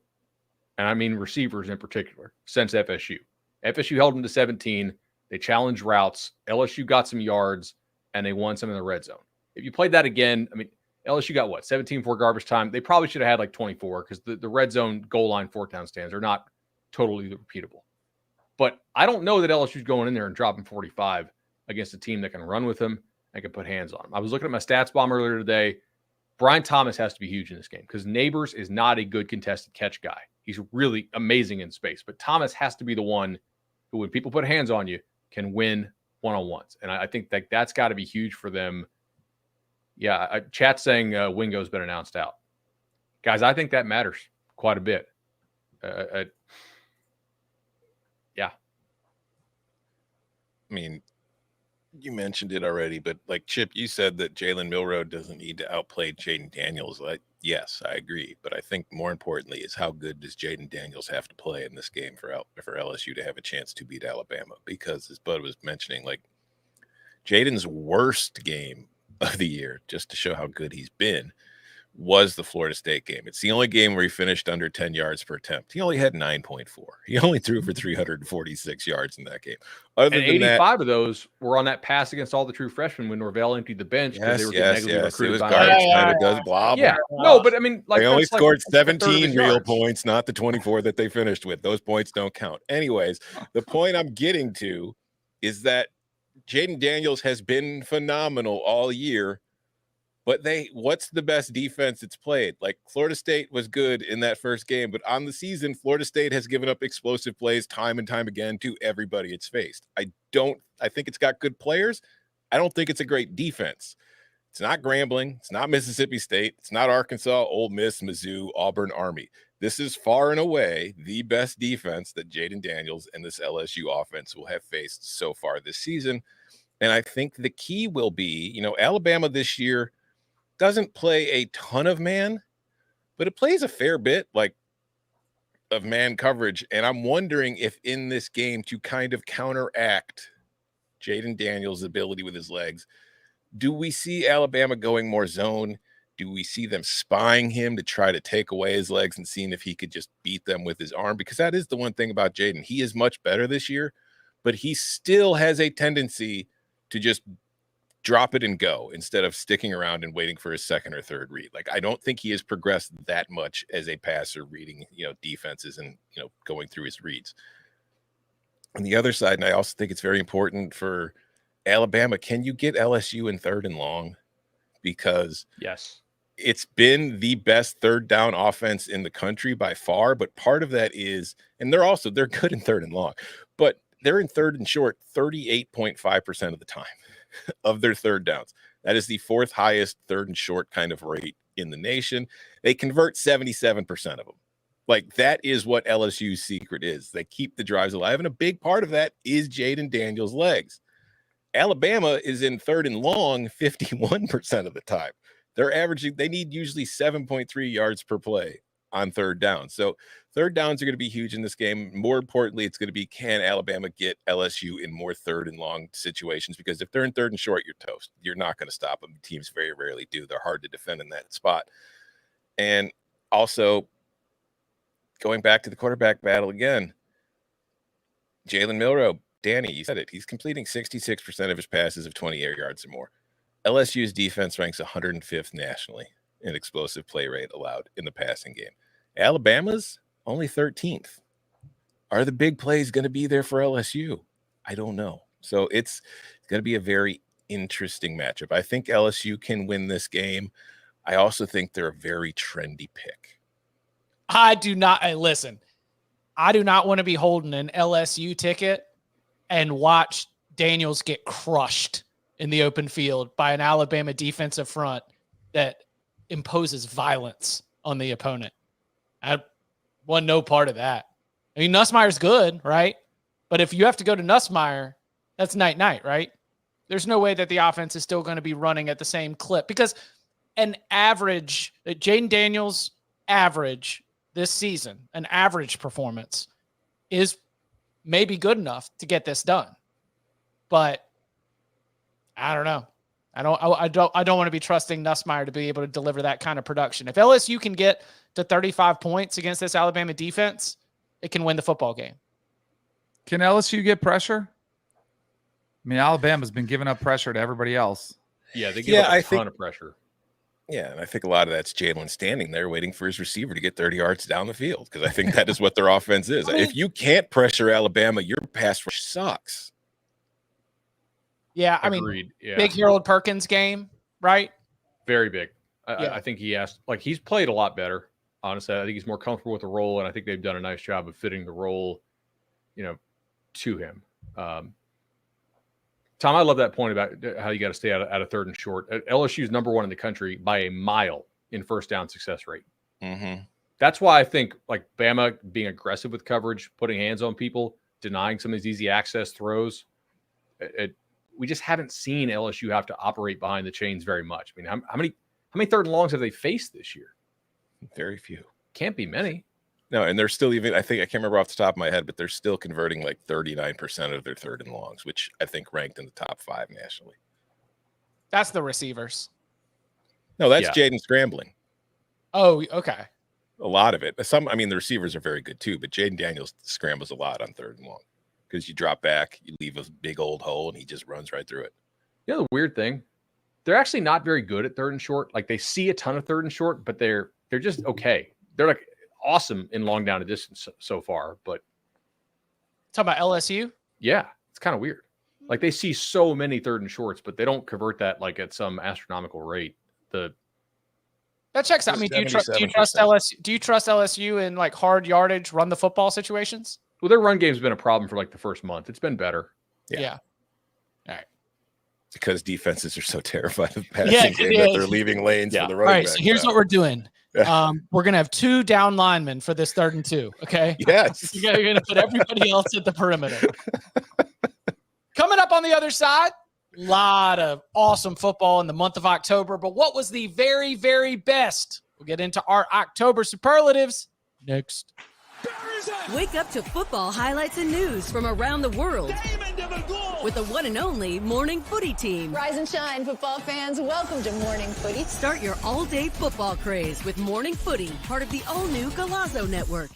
And I mean receivers in particular, since FSU. FSU held them to 17. They challenged routes. LSU got some yards, and they won some in the red zone. If you played that again, LSU got 17 for garbage time. They probably should have had 24 because the red zone goal line 4-down stands are not totally repeatable. But I don't know that LSU's going in there and dropping 45 against a team that can run with them and can put hands on them. I was looking at my stats bomb earlier today. Brian Thomas has to be huge in this game because Neighbors is not a good contested catch guy. He's really amazing in space. But Thomas has to be the one who, when people put hands on you, can win one-on-ones. And I think that's got to be huge for them. Yeah, chat's saying Wingo's been announced out. Guys, I think that matters quite a bit. Yeah. You mentioned it already, but Chip, you said that Jalen Milroe doesn't need to outplay Jaden Daniels. Yes, I agree. But I think more importantly is how good does Jaden Daniels have to play in this game for LSU to have a chance to beat Alabama? Because as Bud was mentioning, Jaden's worst game of the year, just to show how good he's been, was the Florida State game. It's the only game where he finished under 10 yards per attempt. He only had 9.4. He only threw for 346 yards in that game. Other and than 85 of those were on that pass against all the true freshmen when Norvell emptied the bench because they were getting negatively recruited. It was garbage time. It does blah, blah. Yeah. No, but they only scored 17 real points, not the 24 that they finished with. Those points don't count. Anyways, the point I'm getting to is that Jaden Daniels has been phenomenal all year. But what's the best defense it's played? Florida State was good in that first game, but on the season, Florida State has given up explosive plays time and time again to everybody it's faced. I think it's got good players. I don't think it's a great defense. It's not Grambling. It's not Mississippi State. It's not Arkansas, Ole Miss, Mizzou, Auburn, Army. This is far and away the best defense that Jaden Daniels and this LSU offense will have faced so far this season. And I think the key will be, Alabama this year doesn't play a ton of man, but it plays a fair bit of man coverage. And I'm wondering if in this game, to kind of counteract Jaden Daniels' ability with his legs, do we see Alabama going more zone? Do we see them spying him to try to take away his legs and seeing if he could just beat them with his arm? Because that is the one thing about Jaden. He is much better this year, but he still has a tendency to just drop it and go instead of sticking around and waiting for his second or third read. Like, I don't think he has progressed that much as a passer, reading, defenses and, going through his reads. On the other side, and I also think it's very important for Alabama, can you get LSU in 3rd and long? Because yes, it's been the best third down offense in the country by far, but part of that is, and they're good in 3rd and long, but they're in 3rd and short 38.5% of the time of their third downs. That is the 4th highest 3rd and short kind of rate in the nation. They convert 77% of them. Like, that is what LSU's secret is. They keep the drives alive, and a big part of that is Jaden Daniels' legs. Alabama is in 3rd and long 51% of the time. They're averaging, they need usually 7.3 yards per play on 3rd down. So 3rd downs are going to be huge in this game. More importantly, it's going to be, can Alabama get LSU in more 3rd and long situations? Because if they're in 3rd and short, you're toast. You're not going to stop them. Teams very rarely do. They're hard to defend in that spot. And also, going back to the quarterback battle again, Jalen Milroe, Danny, you said it. He's completing 66% of his passes of 20 air yards or more. LSU's defense ranks 105th nationally in explosive play rate allowed in the passing game. Alabama's only 13th. Are the big plays going to be there for LSU? I don't know. So it's going to be a very interesting matchup. I think LSU can win this game. I also think they're a very trendy pick. I do not want to be holding an LSU ticket and watch Daniels get crushed in the open field by an Alabama defensive front that imposes violence on the opponent. I want no part of that. I mean, Nussmeier's good, right? But if you have to go to Nussmeier, that's night-night, right? There's no way that the offense is still going to be running at the same clip, because an average, Jaden Daniels' average this season, an average performance is maybe good enough to get this done. But I don't know. I don't want to be trusting Nussmeier to be able to deliver that kind of production. If LSU can get to 35 points against this Alabama defense, it can win the football game. Can LSU get pressure? I mean, Alabama's been giving up pressure to everybody else. Yeah, they give up a ton of pressure. Yeah, and I think a lot of that's Jalen standing there waiting for his receiver to get 30 yards down the field, because I think that is what their offense is. If you can't pressure Alabama, your pass rush sucks. Yeah, Agreed. Big Harold Perkins game, right? Very big. I think he's played a lot better. Honestly, I think he's more comfortable with the role, and I think they've done a nice job of fitting the role, to him. Tom, I love that point about how you got to stay out of 3rd and short. LSU's number 1 in the country by a mile in first down success rate. Mm-hmm. That's why I think, like, Bama being aggressive with coverage, putting hands on people, denying some of these easy access throws, we just haven't seen LSU have to operate behind the chains very much. I mean, how many 3rd and longs have they faced this year? Very few. Can't be many. No, and they're still I can't remember off the top of my head, but they're still converting like 39% of their 3rd and longs, which I think ranked in the top 5 nationally. That's the receivers. No, that's Jaden scrambling. Oh, okay. A lot of it. The receivers are very good too, but Jaden Daniels scrambles a lot on 3rd and long, because you drop back, you leave a big old hole, and he just runs right through it. The weird thing, they're actually not very good at 3rd and short. Like, they see a ton of 3rd and short, but they're just okay. They're like awesome in long down and distance so far, but talk about LSU. Yeah, it's kind of weird. Like, they see so many 3rd and shorts, but they don't convert that like at some astronomical rate. That checks out. I mean, do you trust LSU? Do you trust LSU in like hard yardage, run the football situations? Well, their run game's been a problem for like the first month. It's been better. Yeah. All right. Because defenses are so terrified of passing game that they're leaving lanes for the running back. All right, so here's what we're doing. We're going to have 2 down linemen for this 3rd and 2, okay? Yes. You're going to put everybody else at the perimeter. Coming up on the other side, a lot of awesome football in the month of October, but what was the very, very best? We'll get into our October superlatives next. Wake up to football highlights and news from around the world with the one and only Morning Footy team. Rise and shine, football fans. Welcome to Morning Footy. Start your all-day football craze with Morning Footy, part of the all-new Golazo Network.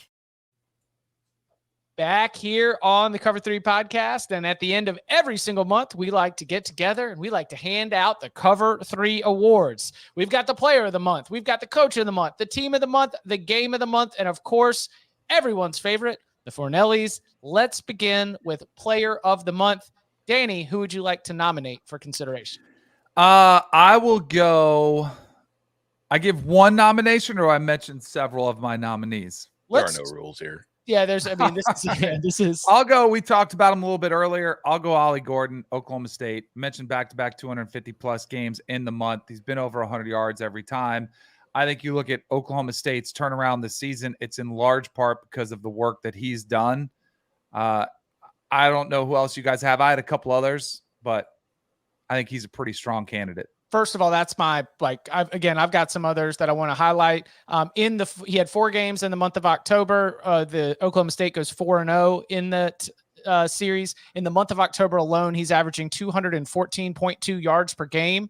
Back here on the Cover 3 podcast. And at the end of every single month, we like to get together and we like to hand out the Cover 3 awards. We've got the player of the month. We've got the coach of the month, the team of the month, the game of the month, and of course, everyone's favorite, the Fornellis. Let's begin with player of the month. Danny, who would you like to nominate for consideration? I will go. I give one nomination, or I mentioned several of my nominees. There are no rules here. Yeah, this is. I'll go. We talked about him a little bit earlier. I'll go Ollie Gordon, Oklahoma State. Mentioned back-to-back 250-plus games in the month. He's been over 100 yards every time. I think you look at Oklahoma State's turnaround this season, it's in large part because of the work that he's done. I don't know who else you guys have. I had a couple others, but I think he's a pretty strong candidate. First of all, that's my, I've got some others that I want to highlight. He had 4 games in the month of October. The Oklahoma State goes 4-0 in that series. In the month of October alone, he's averaging 214.2 yards per game.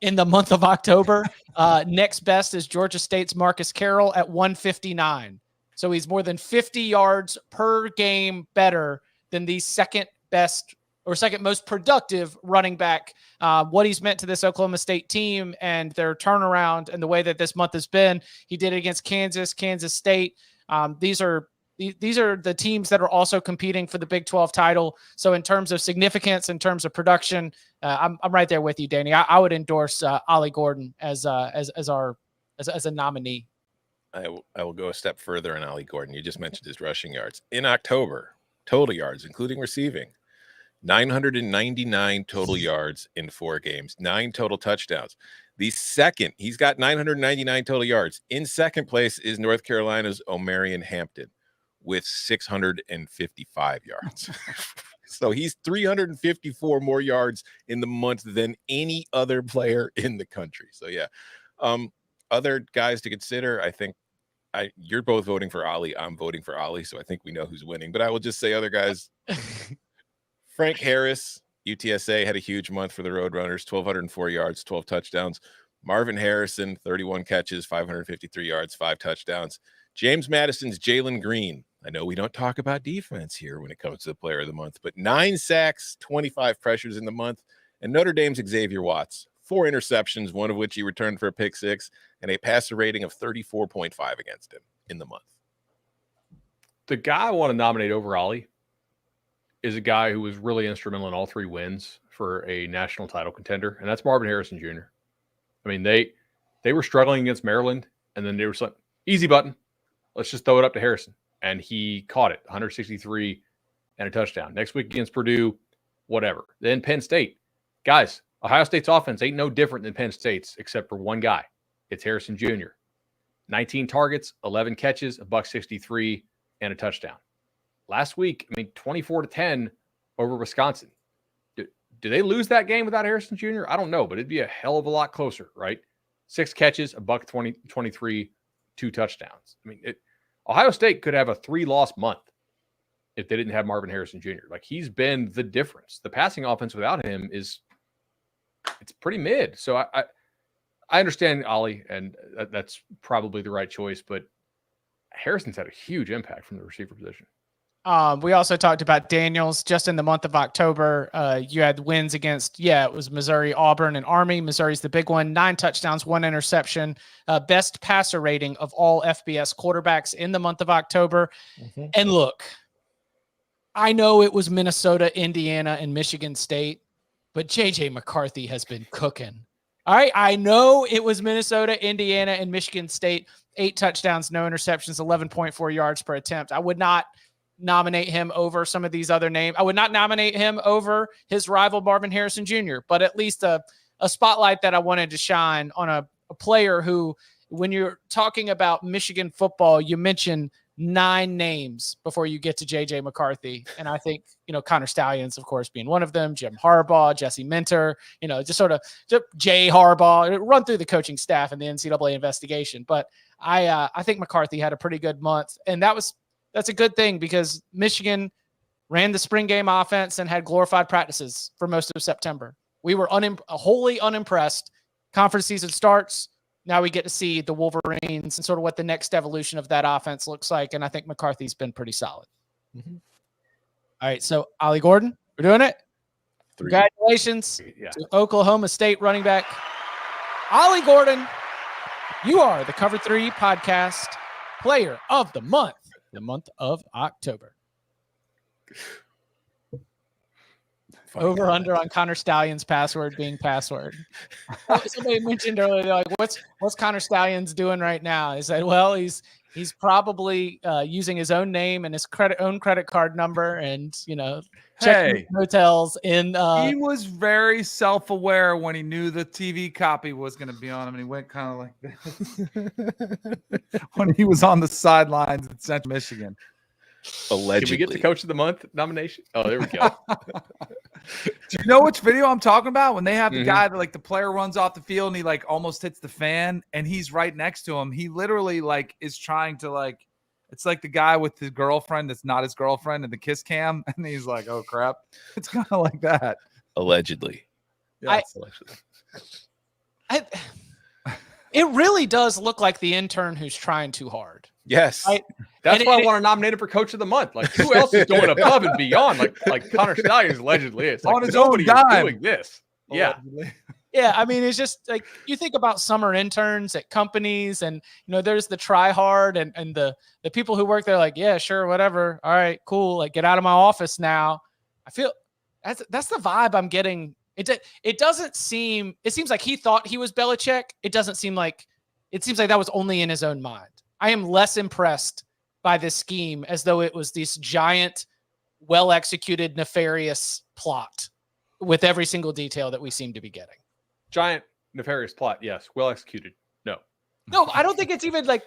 In the month of October, next best is Georgia State's Marcus Carroll at 159. So he's more than 50 yards per game better than the second best or second most productive running back. What he's meant to this Oklahoma State team and their turnaround and the way that this month has been. He did it against Kansas State. These are the teams that are also competing for the Big 12 title. So in terms of significance, in terms of production, I'm right there with you, Danny. I would endorse Ollie Gordon as a nominee. I will go a step further on Ollie Gordon. You just mentioned his rushing yards. In October, total yards, including receiving, 999 total yards in 4 games, 9 total touchdowns. He's got 999 total yards. In second place is North Carolina's Omarion Hampton with 655 yards. So he's 354 more yards in the month than any other player in the country. So yeah, other guys to consider. I think you're both voting for Ollie. I'm voting for Ollie. So I think we know who's winning, but I will just say other guys. Frank Harris, UTSA, had a huge month for the Roadrunners, 1,204 yards, 12 touchdowns. Marvin Harrison, 31 catches, 553 yards, 5 touchdowns. James Madison's Jalen Green. I know we don't talk about defense here when it comes to the player of the month, but 9 sacks, 25 pressures in the month. And Notre Dame's Xavier Watts, 4 interceptions, one of which he returned for a pick 6, and a passer rating of 34.5 against him in the month. The guy I want to nominate over Ollie is a guy who was really instrumental in all 3 wins for a national title contender, and that's Marvin Harrison Jr. I mean, they were struggling against Maryland, and then they were like, easy button. Let's just throw it up to Harrison. And he caught it, 163 and a touchdown. Next week against Purdue, whatever. Then Penn State. Guys, Ohio State's offense ain't no different than Penn State's except for one guy. It's Harrison Jr. 19 targets, 11 catches, $163 and a touchdown. Last week, 24-10 over Wisconsin. Do they lose that game without Harrison Jr.? I don't know, but it'd be a hell of a lot closer, right? 6 catches, $123, 2 touchdowns. Ohio State could have a 3-loss month if they didn't have Marvin Harrison Jr. Like, he's been the difference. The passing offense without him it's pretty mid. So I understand Ollie, and that's probably the right choice, but Harrison's had a huge impact from the receiver position. We also talked about Daniels just in the month of October. You had wins against, it was Missouri, Auburn, and Army. Missouri's the big one, 9 touchdowns, 1 interception, best passer rating of all FBS quarterbacks in the month of October. Mm-hmm. And look, I know it was Minnesota, Indiana, and Michigan State, but JJ McCarthy has been cooking. All right. I know it was Minnesota, Indiana, and Michigan State, 8 touchdowns, no interceptions, 11.4 yards per attempt. I would not nominate him over some of these other names. I would not nominate him over his rival Marvin Harrison Jr., but at least a spotlight that I wanted to shine on a player who, when you're talking about Michigan football, you mention 9 names before you get to JJ McCarthy. And I think, Connor Stallions, of course, being one of them, Jim Harbaugh, Jesse Minter, just Jay Harbaugh, run through the coaching staff and the NCAA investigation. But I think McCarthy had a pretty good month, and that's a good thing because Michigan ran the spring game offense and had glorified practices for most of September. We were wholly unimpressed. Conference season starts. Now we get to see the Wolverines and sort of what the next evolution of that offense looks like. And I think McCarthy's been pretty solid. Mm-hmm. All right, so Ollie Gordon, we're doing it. 3. Congratulations to Oklahoma State running back Ollie Gordon. You are the Cover 3 podcast player of the month of October. Over under on Connor Stallion's password being password. Somebody mentioned earlier, they're like, what's Connor Stallion's doing right now? I said, well, he's probably using his own name and his own credit card number, and checking hotels in. He was very self-aware when he knew the TV copy was going to be on him, and he went kind of like this when he was on the sidelines in Central Michigan. Allegedly. Can we get the Coach of the Month nomination? Oh, there we go. Do you know which video I'm talking about? When they have the guy that like the player runs off the field and he like almost hits the fan and he's right next to him. He literally like is trying to like, it's like the guy with his girlfriend that's not his girlfriend in the kiss cam. And he's like, oh crap. It's kind of like that. Allegedly. Yes, allegedly. It really does look like the intern who's trying too hard. Yes. That's why I want to nominate him for Coach of the Month. Like, who else is going above and beyond? Like Connor Stallion allegedly is. Like, on his own dime. Doing this. Yeah. Yeah, I mean, it's just like you think about summer interns at companies, and there's the try hard and the people who work there, like, yeah, sure, whatever. All right, cool. Like, get out of my office now. I feel that's the vibe I'm getting. It doesn't seem. It seems like he thought he was Belichick. It seems like that was only in his own mind. I am less impressed by this scheme as though it was this giant, well-executed, nefarious plot with every single detail that we seem to be getting. Giant, nefarious plot, yes. Well-executed, no. No, I don't think it's even like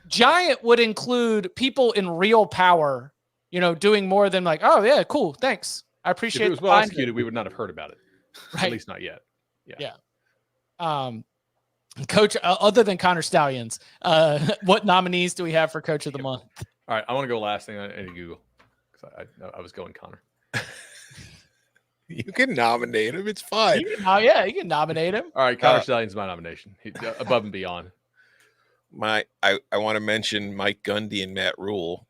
giant would include people in real power, doing more than like, oh, yeah, cool, thanks. I appreciate it. If it was well-executed, we would not have heard about it. Right. At least not yet. Yeah. Coach, other than Connor Stallions, what nominees do we have for Coach of the Month? All right, I want to go last thing on Google because I was going Connor. You can nominate him. It's fine. You can nominate him. All right, Connor Stallion's my nomination. Above and beyond. I want to mention Mike Gundy and Matt Rule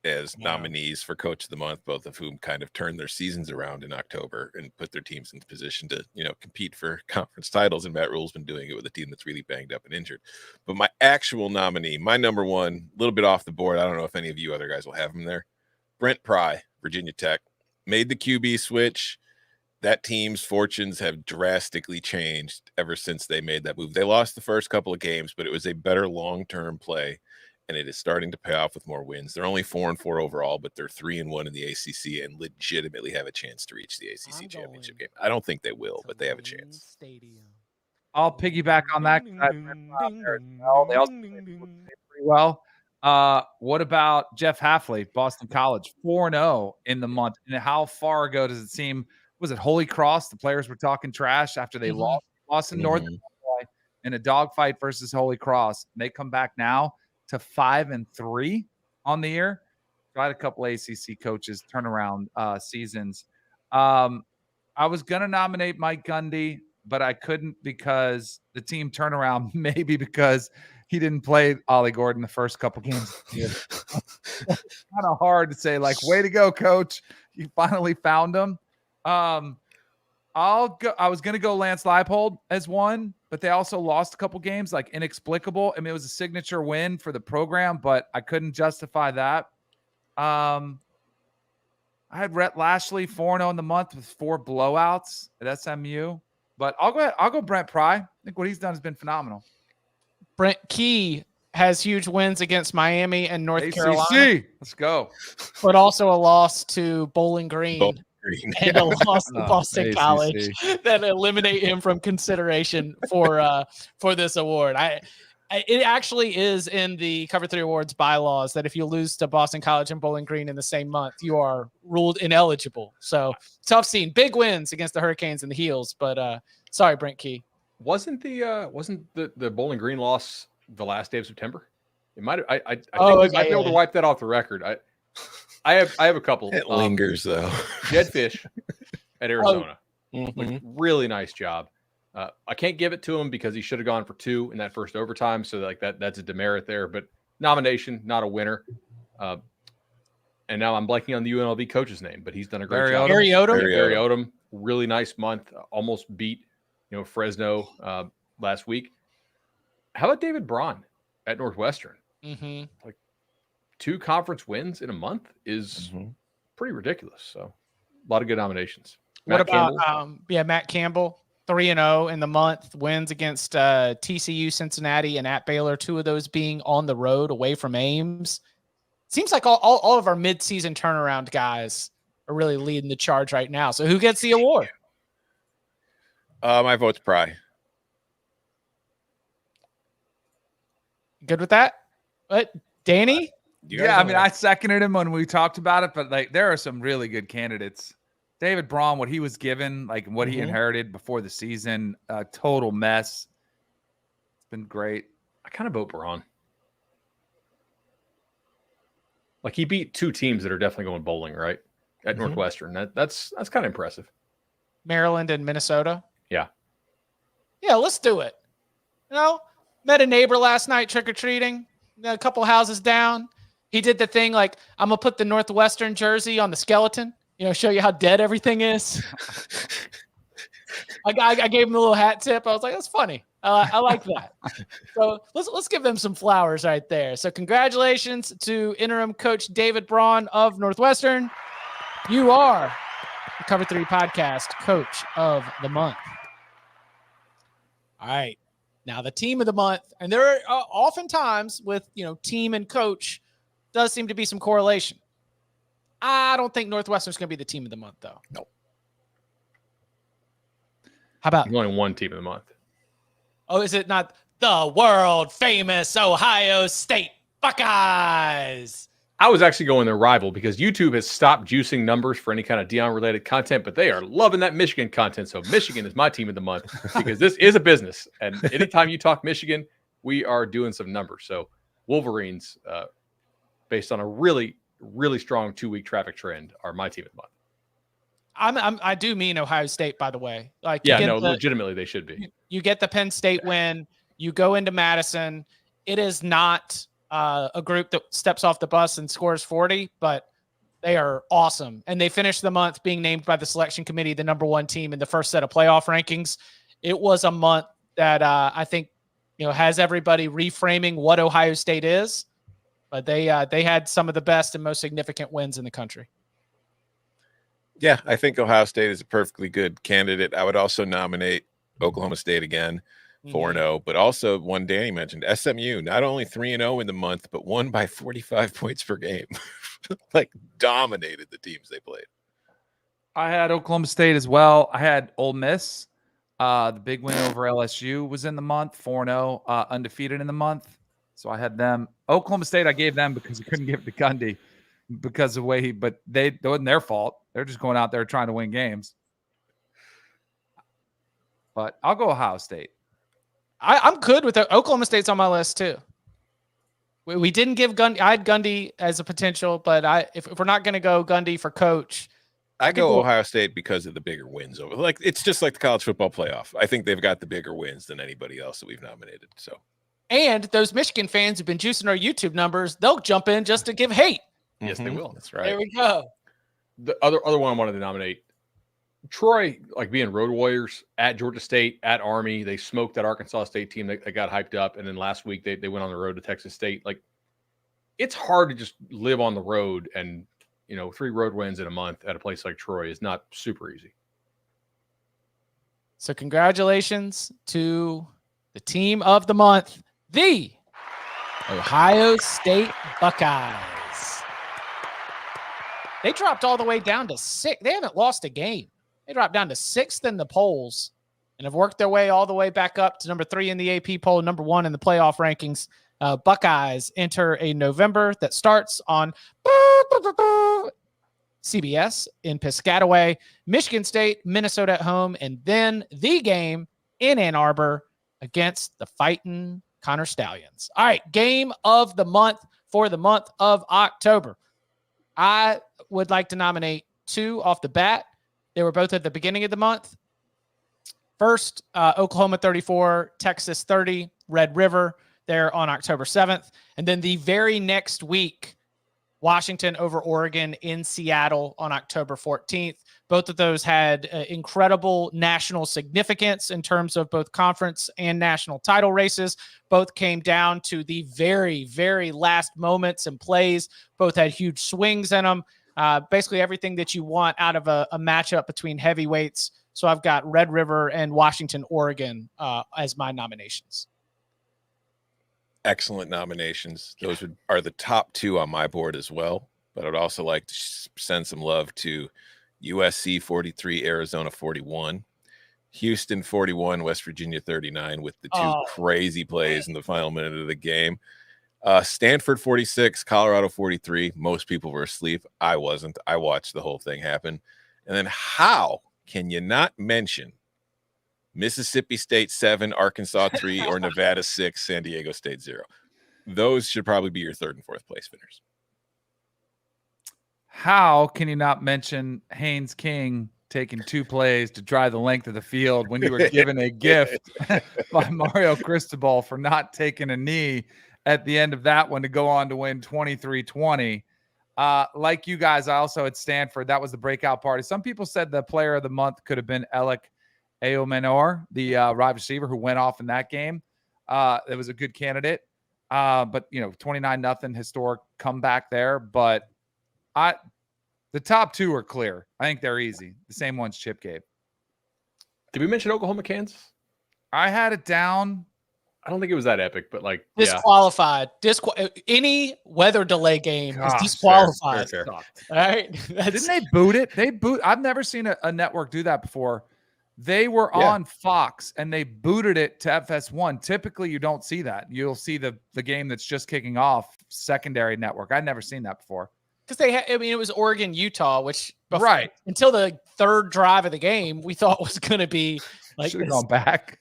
as nominees for Coach of the Month, both of whom kind of turned their seasons around in October and put their teams in position to, compete for conference titles. And Matt Rule's been doing it with a team that's really banged up and injured. But my actual nominee, my number one, a little bit off the board. I don't know if any of you other guys will have him there. Brent Pry, Virginia Tech, made the QB switch. That team's fortunes have drastically changed ever since they made that move. They lost the first couple of games, but it was a better long-term play. And it is starting to pay off with more wins. They're only 4-4 overall, but they're 3-1 in the ACC and legitimately have a chance to reach the ACC championship game. I don't think they will, but they have a chance. I'll piggyback on that. They also pretty well. What about Jeff Hafley, Boston College, 4-0 in the month? And how far ago does it seem? Was it Holy Cross? The players were talking trash after they lost in Northern Illinois in a dogfight versus Holy Cross. And they come back now to 5-3 on the year. So I had a couple ACC coaches turnaround seasons. I was going to nominate Mike Gundy, but I couldn't because the team turnaround, maybe because he didn't play Ollie Gordon the first couple games. It's kind of hard to say, like, way to go, coach. You finally found him. I was going to go Lance Leipold as one, but they also lost a couple games, like inexplicable. I mean, it was a signature win for the program, but I couldn't justify that. I had Rhett Lashley 4-0 in the month with 4 blowouts at SMU, but I'll go Brent Pry. I think what he's done has been phenomenal. Brent Key has huge wins against Miami and North ACC. Carolina. Let's go. But also a loss to Bowling Green. And a loss to Boston College that eliminate him from consideration for this award. It actually is in the Cover 3 Awards bylaws that if you lose to Boston College and Bowling Green in the same month, you are ruled ineligible. So tough scene. Big wins against the Hurricanes and the Heels, but sorry, Brent Key. Wasn't the Bowling Green loss the last day of September? It might have. I think we might be able to wipe that off the record. I have a couple. It lingers though. Jed Fish at Arizona, like, really nice job. I can't give it to him because he should have gone for 2 in that first overtime. So that's a demerit there. But nomination, not a winner. and now I'm blanking on the UNLV coach's name, but he's done a great Barry job. Odom. Barry Odom. Barry Odom, really nice month. Almost beat, Fresno last week. How about David Braun at Northwestern? Mm-hmm. Like 2 conference wins in a month is pretty ridiculous. So a lot of good nominations. What Matt about Campbell? Matt Campbell, 3-0 in the month, wins against TCU, Cincinnati, and at Baylor, 2 of those being on the road away from Ames. Seems like all of our midseason turnaround guys are really leading the charge right now. So who gets the award? My vote's Pry. Good with that? What, Danny? Yeah, I mean, I seconded him when we talked about it, but like there are some really good candidates. David Braun, what he was given, like what he inherited before the season, total mess. It's been great. I kind of vote Braun. Like he beat 2 teams that are definitely going bowling, right? At Northwestern. That's kind of impressive. Maryland and Minnesota. Yeah. Yeah, let's do it. Met a neighbor last night trick-or-treating, a couple houses down. He did the thing like, I'm going to put the Northwestern jersey on the skeleton, show you how dead everything is. I gave him a little hat tip. I was like, that's funny. I like that. So let's give them some flowers right there. So congratulations to interim coach David Braun of Northwestern. You are the Cover 3 Podcast Coach of the Month. All right. Now the team of the month, and there are oftentimes with, team and coach does seem to be some correlation. I don't think Northwestern's going to be the team of the month, though. Nope. How about? There's only one team of the month. Oh, is it not the world famous Ohio State Buckeyes? I was actually going their rival because YouTube has stopped juicing numbers for any kind of Deion-related content, but they are loving that Michigan content. So Michigan is my team of the month because this is a business. And anytime you talk Michigan, we are doing some numbers. So Wolverines, based on a really, really strong 2-week traffic trend, are my team of the month. I do mean Ohio State, by the way. Like, legitimately they should be. You get the Penn State win. You go into Madison. It is not a group that steps off the bus and scores 40, but they are awesome. And they finished the month being named by the selection committee the number 1 team in the first set of playoff rankings. It was a month that I think has everybody reframing what Ohio State is. But they had some of the best and most significant wins in the country. Yeah, I think Ohio State is a perfectly good candidate. I would also nominate Oklahoma State again, 4-0, but also one Danny mentioned, SMU, not only 3-0 in the month, but won by 45 points per game. Like dominated the teams they played. I had Oklahoma State as well. I had Ole Miss. The big win over LSU was in the month, 4-0, undefeated in the month. So I had them. Oklahoma State, I gave them because I couldn't give it to Gundy because of the way but it wasn't their fault. They're just going out there trying to win games. But I'll go Ohio State. I'm good with it. Oklahoma State's on my list too. We didn't give Gundy. I had Gundy as a potential, but if we're not going to go Gundy for coach, I go Ohio State because of the bigger wins over. Like it's just like the college football playoff. I think they've got the bigger wins than anybody else that we've nominated. So, and those Michigan fans who've been juicing our YouTube numbers, they'll jump in just to give hate. Yes, they will. That's right. There we go. The other one I wanted to nominate, Troy, like being road warriors at Georgia State, at Army. They smoked that Arkansas State team that got hyped up. And then last week they went on the road to Texas State. Like it's hard to just live on the road and, 3 road wins in a month at a place like Troy is not super easy. So congratulations to the team of the month, the Ohio State Buckeyes. They dropped all the way down to 6. They haven't lost a game. They dropped down to 6th in the polls and have worked their way all the way back up to number 3 in the AP poll, number 1 in the playoff rankings. Buckeyes enter a November that starts on CBS in Piscataway, Michigan State, Minnesota at home, and then the game in Ann Arbor against the Fighting Connor Stallions. All right, game of the month for the month of October. I would like to nominate 2 off the bat. They were both at the beginning of the month. First, Oklahoma 34, Texas 30, Red River there on October 7th. And then the very next week, Washington over Oregon in Seattle on October 14th. Both of those had incredible national significance in terms of both conference and national title races. Both came down to the very, very last moments and plays. Both had huge swings in them. Basically everything that you want out of a matchup between heavyweights. So I've got Red River and Washington, Oregon as my nominations. Excellent nominations. Those are the top two on my board as well. But I'd also like to send some love to USC 43, Arizona 41, Houston 41, West Virginia 39, with the two crazy plays in the final minute of the game. Stanford 46, Colorado 43. Most people were asleep. I wasn't. I watched the whole thing happen. And then how can you not mention Mississippi State 7, Arkansas 3, or Nevada 6, San Diego State 0? Those should probably be your third and fourth place winners. How can you not mention Haynes King taking 2 plays to drive the length of the field when you were given a gift by Mario Cristobal for not taking a knee at the end of that one to go on to win 23-20? Like you guys, I also at Stanford, that was the breakout party. Some people said the player of the month could have been Alec Aomenor, the wide receiver who went off in that game. It was a good candidate. But, 29-0 historic comeback there. But the top 2 are clear. I think they're easy. The same ones Chip gave. Did we mention Oklahoma, Kansas? I had it down. I don't think it was that epic, but disqualified. Any weather delay game is disqualified. Fair. All right. Didn't they boot it? I've never seen a network do that before. They were on Fox and they booted it to FS1. Typically, you don't see that. You'll see the game that's just kicking off secondary network. I'd never seen that before. Because it was Oregon, Utah, which until the third drive of the game, we thought was going to be like should have gone back.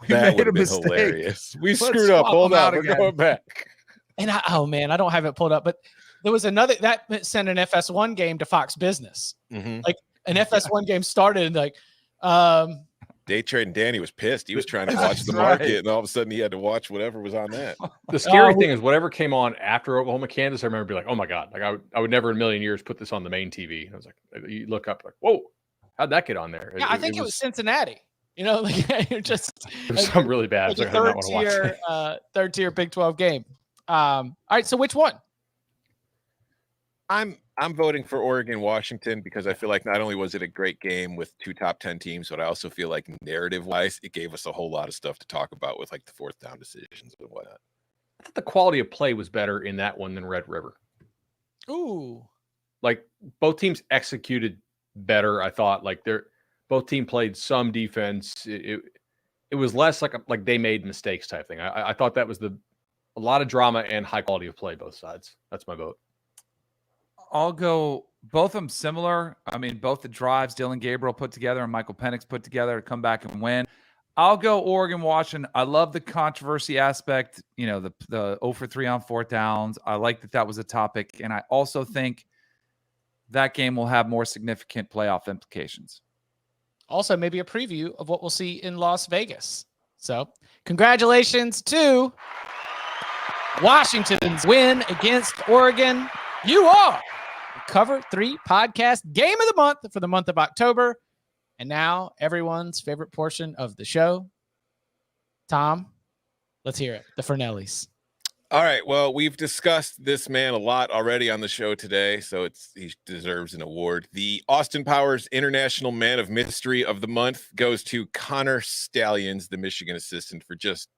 That would have been hilarious. We screwed up. Hold on, we're going back. And I don't have it pulled up, but there was another that sent an FS1 game to Fox Business. Mm-hmm. Like an FS1 game started and Day Trade and Danny was pissed. He was trying to watch the market, and all of a sudden he had to watch whatever was on that. The scary thing is whatever came on after Oklahoma, Kansas, I remember being like, oh my God, like I would never in a million years put this on the main TV. I was like, you look up like, whoa, how'd that get on there? Yeah, I think it was Cincinnati. It was something really bad. Like third tier Big 12 game. All right, so which one? I'm voting for Oregon, Washington, because I feel like not only was it a great game with 2 top 10 teams, but I also feel like narrative-wise, it gave us a whole lot of stuff to talk about with like the 4th down decisions and whatnot. I thought the quality of play was better in that one than Red River. Ooh. Like both teams executed better. I thought both teams played some defense. It was less like they made mistakes type thing. I thought that was a lot of drama and high quality of play, both sides. That's my vote. I'll go both of them similar. I mean, both the drives Dylan Gabriel put together and Michael Penix put together to come back and win. I'll go Oregon, Washington. I love the controversy aspect, the 0 for 3 on 4th downs. I like that was a topic. And I also think that game will have more significant playoff implications. Also, maybe a preview of what we'll see in Las Vegas. So congratulations to Washington's win against Oregon. You are the Cover 3 podcast game of the month for the month of October. And now everyone's favorite portion of the show. Tom, let's hear it. The Fornellis. All right. Well, we've discussed this man a lot already on the show today, so he deserves an award. The Austin Powers International Man of Mystery of the Month goes to Connor Stallions, the Michigan assistant, for just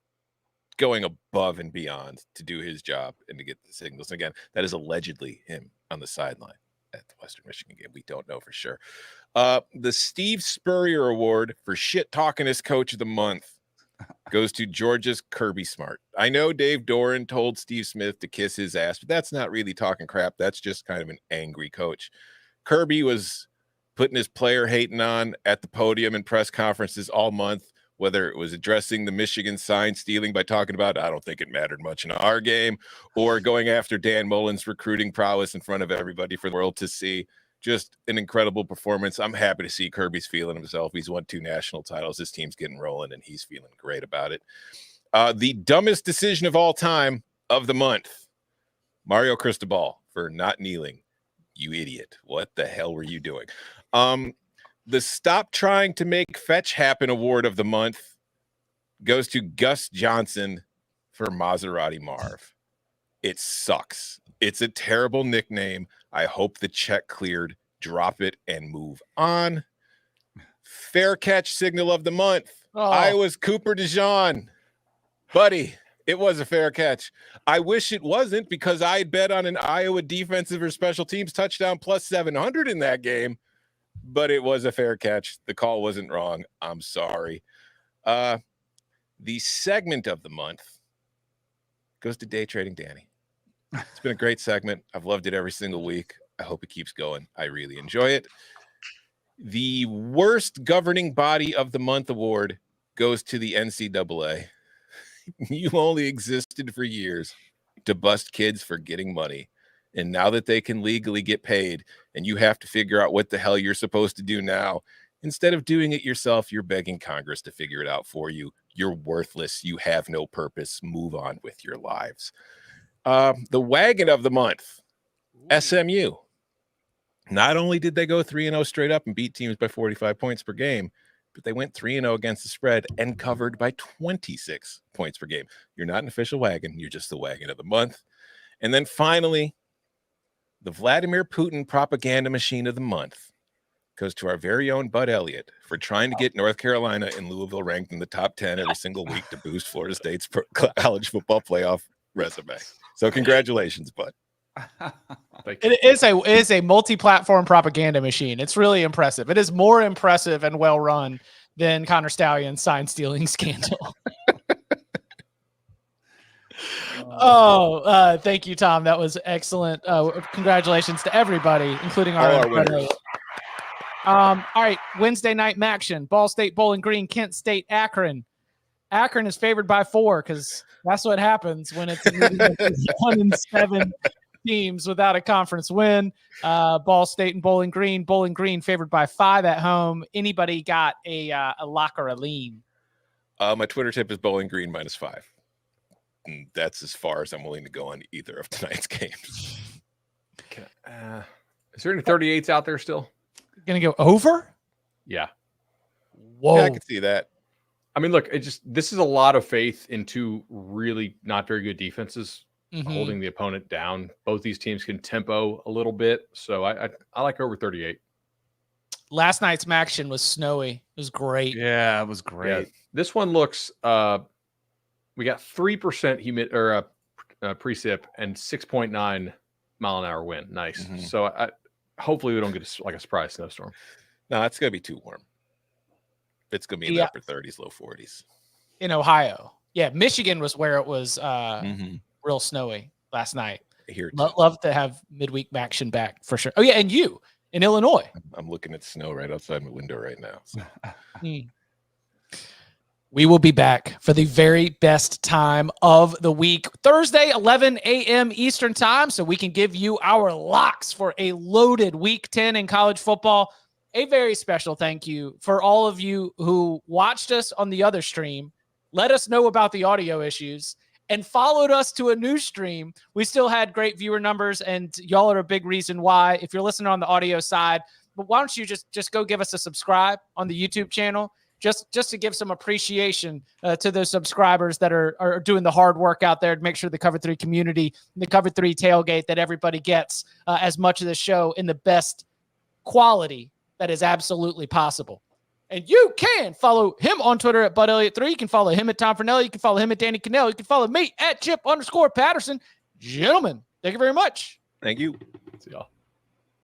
going above and beyond to do his job and to get the signals. Again, that is allegedly him on the sideline at the Western Michigan game. We don't know for sure. The Steve Spurrier Award for shit talkingest coach of the month goes to Georgia's Kirby Smart. I know Dave Doran told Steve Smith to kiss his ass, but that's not really talking crap. That's just kind of an angry coach. Kirby was putting his player hating on at the podium and press conferences all month, whether it was addressing the Michigan sign stealing by talking about, I don't think it mattered much in our game, or going after Dan Mullen's recruiting prowess in front of everybody for the world to see. Just an incredible performance. I'm happy to see Kirby's feeling himself. He's won 2 national titles. His team's getting rolling, and he's feeling great about it. The dumbest decision of all time of the month Mario Cristobal for not kneeling. You idiot. What the hell were you doing? The Stop Trying to Make Fetch Happen Award of the month goes to Gus Johnson for Maserati Marv. It sucks. It's a terrible nickname. I hope the check cleared. Drop it and move on. Fair Catch Signal of the month. Iowa's Cooper DeJean. Buddy, it was a fair catch. I wish it wasn't, because I bet on an Iowa defensive or special teams touchdown plus 700 in that game, but it was a fair catch. The call wasn't wrong. I'm sorry. The segment of the month goes to Day Trading Danny. It's been a great segment. I've loved it every single week. I hope it keeps going. I really enjoy it. The worst governing body of the month award goes to the NCAA. You only existed for years to bust kids for getting money. And now that they can legally get paid and you have to figure out what the hell you're supposed to do now, instead of doing it yourself, you're begging Congress to figure it out for you. You're worthless. You have no purpose. Move on with your lives. The wagon of the month, SMU. Not only did they go 3-0 straight up and beat teams by 45 points per game, but they went 3-0 against the spread and covered by 26 points per game. You're not an official wagon. You're just the wagon of the month. And then finally, the Vladimir Putin propaganda machine of the month goes to our very own Bud Elliott for trying to get North Carolina and Louisville ranked in the top 10 every single week to boost Florida State's college football playoff resume. So congratulations, Bud. It is a multi-platform propaganda machine. It's really impressive. It is more impressive and well run than Connor Stallion's sign stealing scandal. Thank you, Tom. That was excellent. Congratulations to everybody, including our winners. All right, Wednesday night action: Ball State, Bowling Green, Kent State, Akron. Akron is favored by 4 because that's what happens when it's 1-7 teams without a conference win. Ball State and Bowling Green favored by 5 at home. Anybody got a lock or a lean? My Twitter tip is Bowling Green -5. And that's as far as I'm willing to go on either of tonight's games. Is there any 38s out there still? Gonna go over? Yeah. Whoa. Yeah, I can see that. I mean, look, this is a lot of faith in 2 really not very good defenses holding the opponent down. Both these teams can tempo a little bit, so I like over 38. Last night's action was snowy. It was great. Yeah, it was great. Yeah, this one looks. We got 3% humid or precip and 6.9 mile an hour wind. Nice. Mm-hmm. So hopefully we don't get a surprise snowstorm. No, it's gonna be too warm. It's gonna be in the upper 30s, low 40s. In Ohio. Yeah, Michigan was where it was real snowy last night. Here love to have midweek action back for sure. Oh yeah, and you in Illinois. I'm looking at snow right outside my window right now. So. We will be back for the very best time of the week, Thursday, 11 a.m. Eastern time, so we can give you our locks for a loaded Week 10 in college football. A very special thank you for all of you who watched us on the other stream, let us know about the audio issues, and followed us to a new stream. We still had great viewer numbers, and y'all are a big reason why. If you're listening on the audio side, but why don't you just go give us a subscribe on the YouTube channel? Just to give some appreciation to those subscribers that are doing the hard work out there to make sure the Cover 3 community, the Cover 3 tailgate, that everybody gets as much of the show in the best quality that is absolutely possible. And you can follow him on Twitter at BudElliott3. You can follow him at Tom Fornellis. You can follow him at Danny Cannell. You can follow me at Chip_Patterson. Gentlemen, thank you very much. Thank you. See y'all.